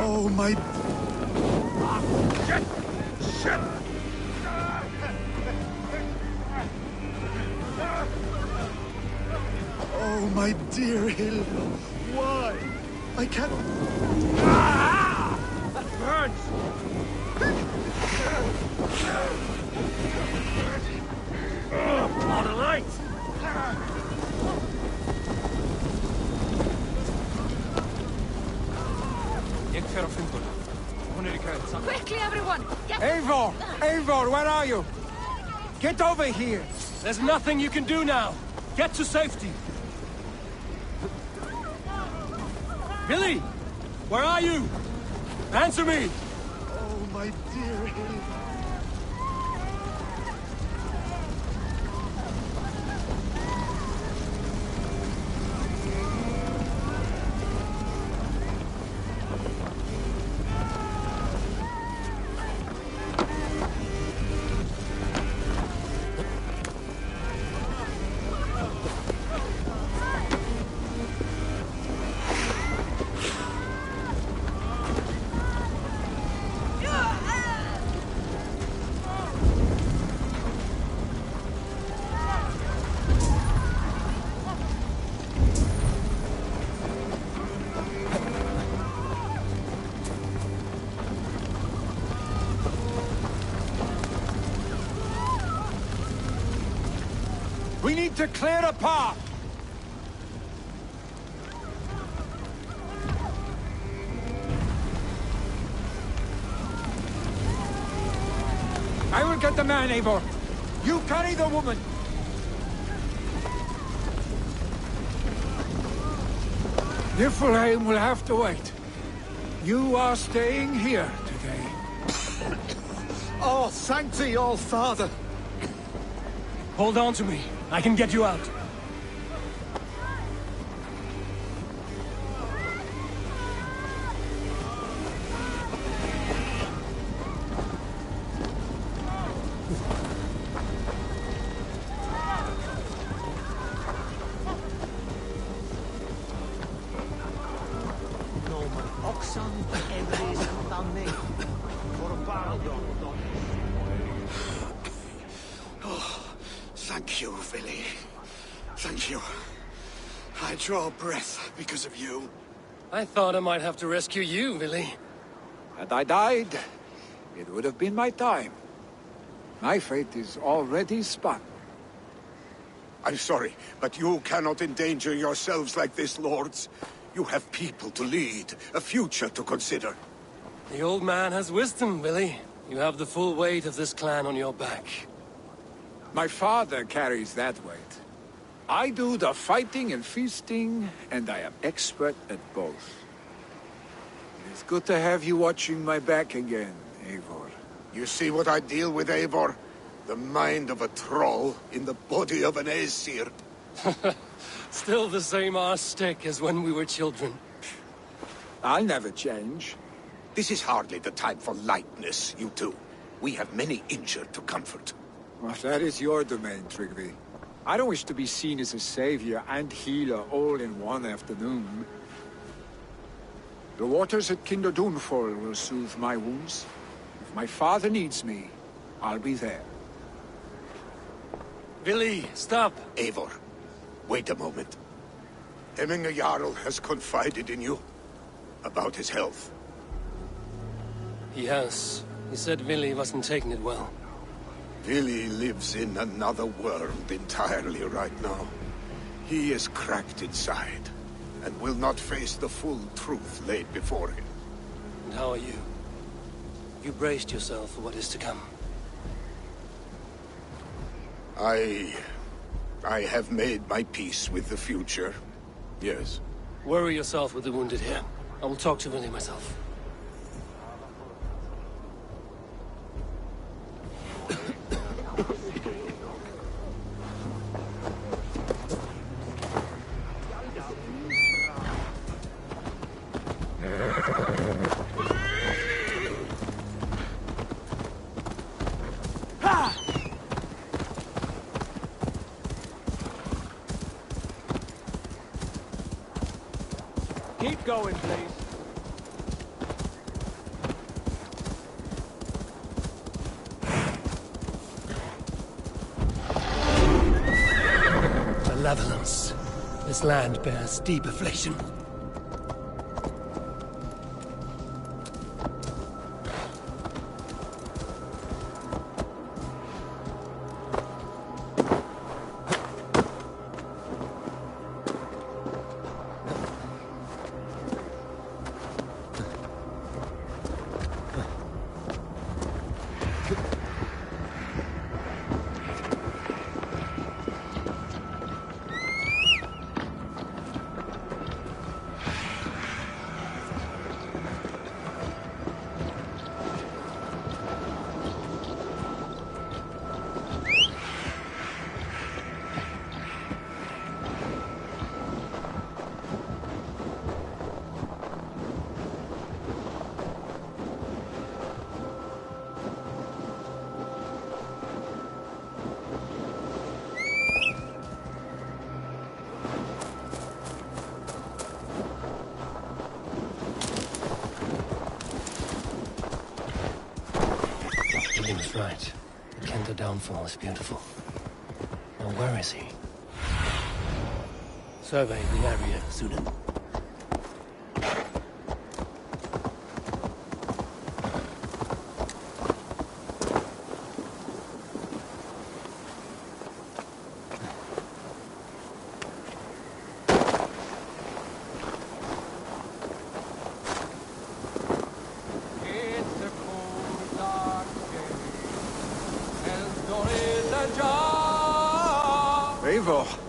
Oh, my... Shit! Shit! Oh, my dear Hill. Why? I can't... That burns! On the light! Quickly, everyone! Get... Eivor! Eivor, where are you? Get over here! There's nothing you can do now! Get to safety! Billy! Where are you? Answer me! Oh, my dear Hill. We need to clear a path! I will get the man, Eivor. You carry the woman. Niflheim will have to wait. You are staying here today. Oh, thank thee, all father. Hold on to me. I can get you out. Thank you, Billy. Thank you. I draw breath because of you. I thought I might have to rescue you, Billy. Had I died, it would have been my time. My fate is already spun. I'm sorry, but you cannot endanger yourselves like this, lords. You have people to lead, a future to consider. The old man has wisdom, Billy. You have the full weight of this clan on your back. My father carries that weight. I do the fighting and feasting, and I am expert at both. It is good to have you watching my back again, Eivor. You see what I deal with, Eivor? The mind of a troll in the body of an Aesir. Still the same arse stick as when we were children. I'll never change. This is hardly the time for lightness, you two. We have many injured to comfort. Well, that is your domain, Tryggvi. I don't wish to be seen as a savior and healer all in one afternoon. The waters at Kinderdunfall will soothe my wounds. If my father needs me, I'll be there. Billy, stop! Eivor, wait a moment. Hemminger Jarl has confided in you about his health. He has. He said Billy wasn't taking it well. Billy lives in another world entirely right now. He is cracked inside, and will not face the full truth laid before him. And how are you? You braced yourself for what is to come. I have made my peace with the future. Yes. Worry yourself with the wounded here. I will talk to Willie myself. Keep going, please. Malevolence. This land bears deep affliction. He was right. The Kender downfall is beautiful. Now where is he? Survey the area, Sudan. Eivor,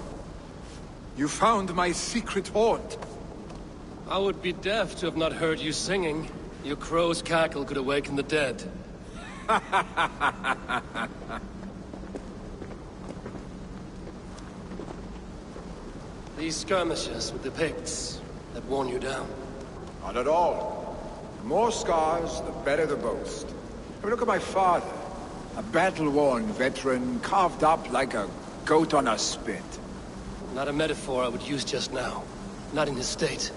you found my secret haunt. I would be deaf to have not heard you singing. Your crow's cackle could awaken the dead. These skirmishes with the Picts that worn you down. Not at all. The more scars, the better the boast. I mean, look at my father. A battle-worn veteran, carved up like a goat on a spit. Not a metaphor I would use just now. Not in his state.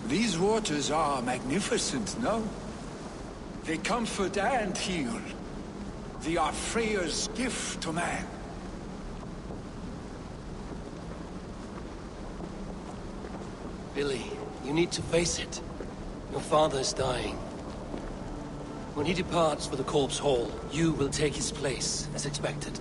These waters are magnificent, no? They comfort and heal. They are Freya's gift to man. Billy, you need to face it. Your father is dying. When he departs for the Corpse Hall, you will take his place, as expected.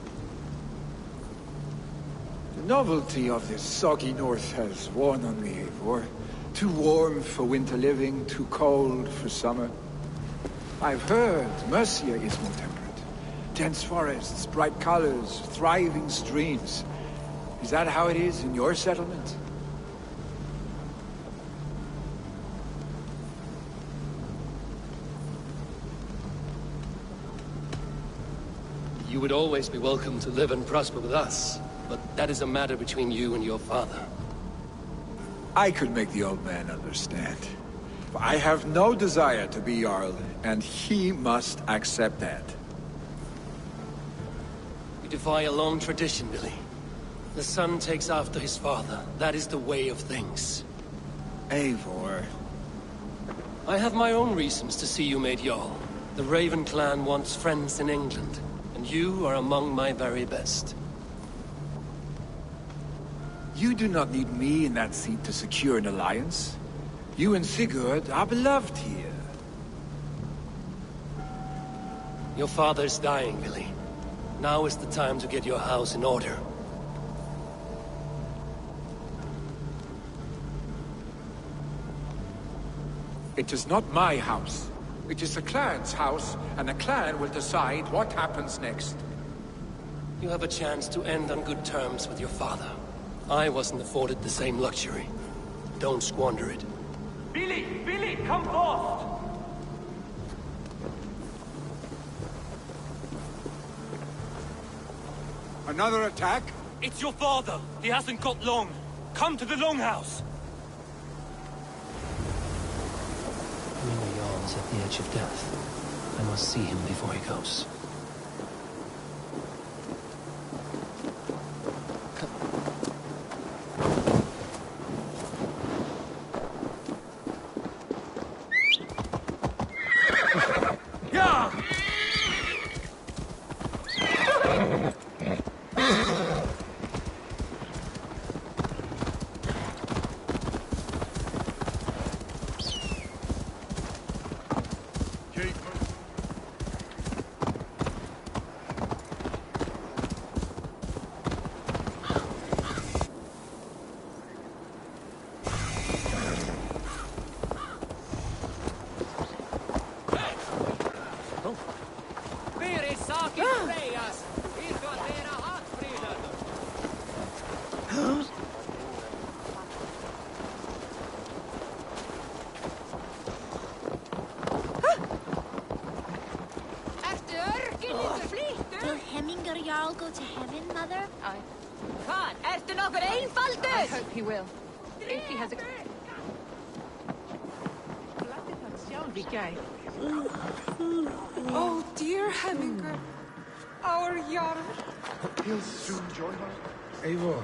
The novelty of this soggy north has worn on me, Eivor. Too warm for winter living, too cold for summer. I've heard Mercia is more temperate. Dense forests, bright colors, thriving streams. Is that how it is in your settlement? You would always be welcome to live and prosper with us, but that is a matter between you and your father. I could make the old man understand. I have no desire to be Jarl, and he must accept that. You defy a long tradition, Billy. The son takes after his father. That is the way of things. Eivor. I have my own reasons to see you made Jarl. The Raven clan wants friends in England, and you are among my very best. You do not need me in that seat to secure an alliance. You and Sigurd are beloved here. Your father is dying, Billy. Now is the time to get your house in order. It is not my house. It is the clan's house, and the clan will decide what happens next. You have a chance to end on good terms with your father. I wasn't afforded the same luxury. Don't squander it. Billy! Billy, come forth! Another attack? It's your father! He hasn't got long! Come to the Longhouse! Mima Jarl is at the edge of death. I must see him before he goes. Jarl go to heaven, Mother? Khan, ertu nokkur einfaldur? I hope he will. If he has a... Oh, dear Hemminger. Our Jarl. He'll soon join us. Eivor.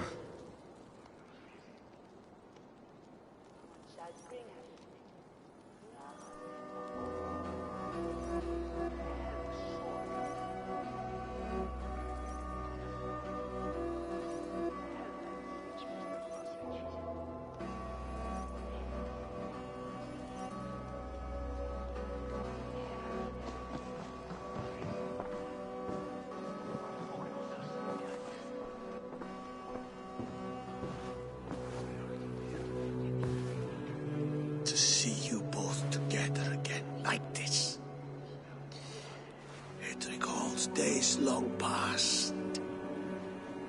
Days long past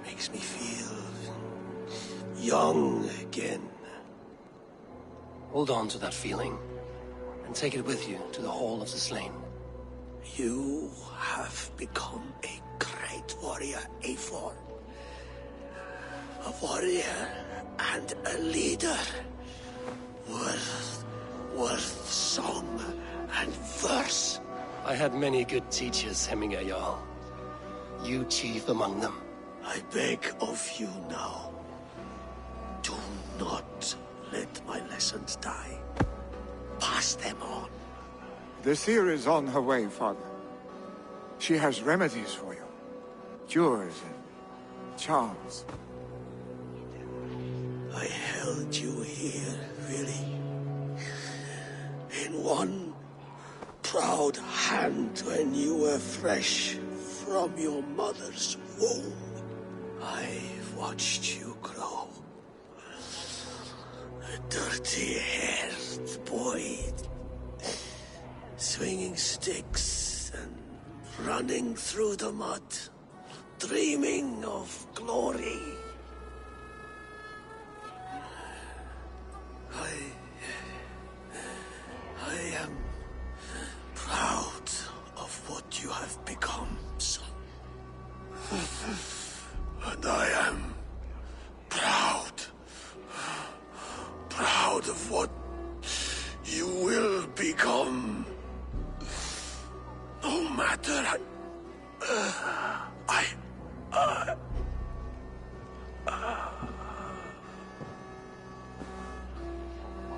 makes me feel young again. Hold on to that feeling and take it with you to the Hall of the Slain. You have become a great warrior, Eivor. A warrior and a leader. Worth song and verse. I had many good teachers, Hemminger Jarl. You chief among them. I beg of you now, do not let my lessons die. Pass them on. The seer is on her way, Father. She has remedies for you. Cures and charms. I held you here, really. In one proud hand when you were fresh from your mother's womb. I've watched you grow. A dirty-haired boy, swinging sticks and running through the mud, dreaming of glory. I am proud of what you have become, son. And I am proud of what you will become. No matter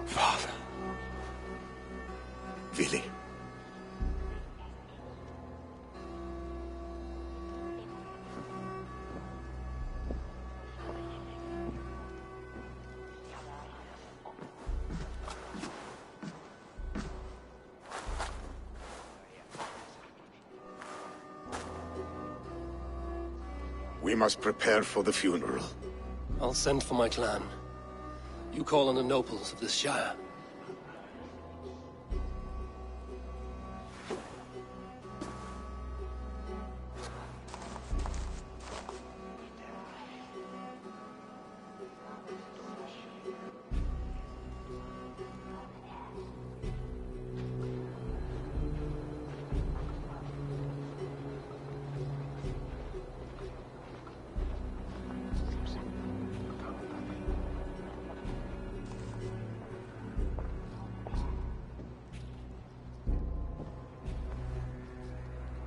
Father. Willy. We must prepare for the funeral. I'll send for my clan. You call on the nobles of this shire.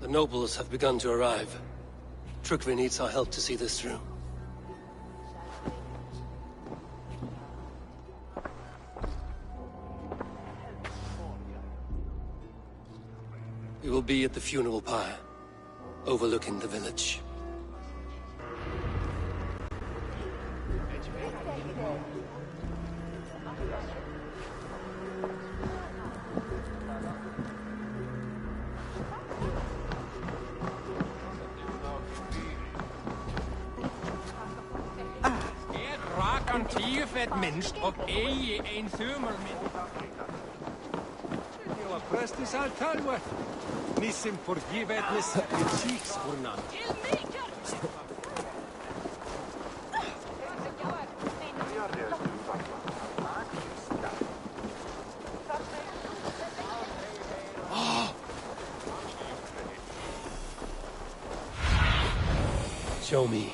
The nobles have begun to arrive. Trukvi needs our help to see this through. We will be at the funeral pyre, overlooking the village. Vet minst op een thumermin. Jo, prestis al talwa. Nissim forgivet nis cheeks urnan. Show me.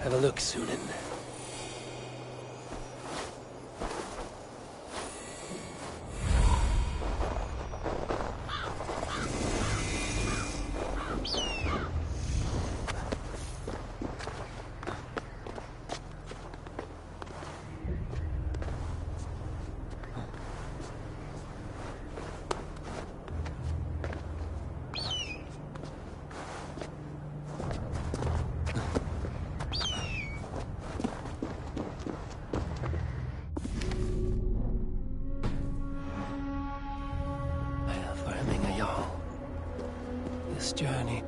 Have a look, Sunan. This journey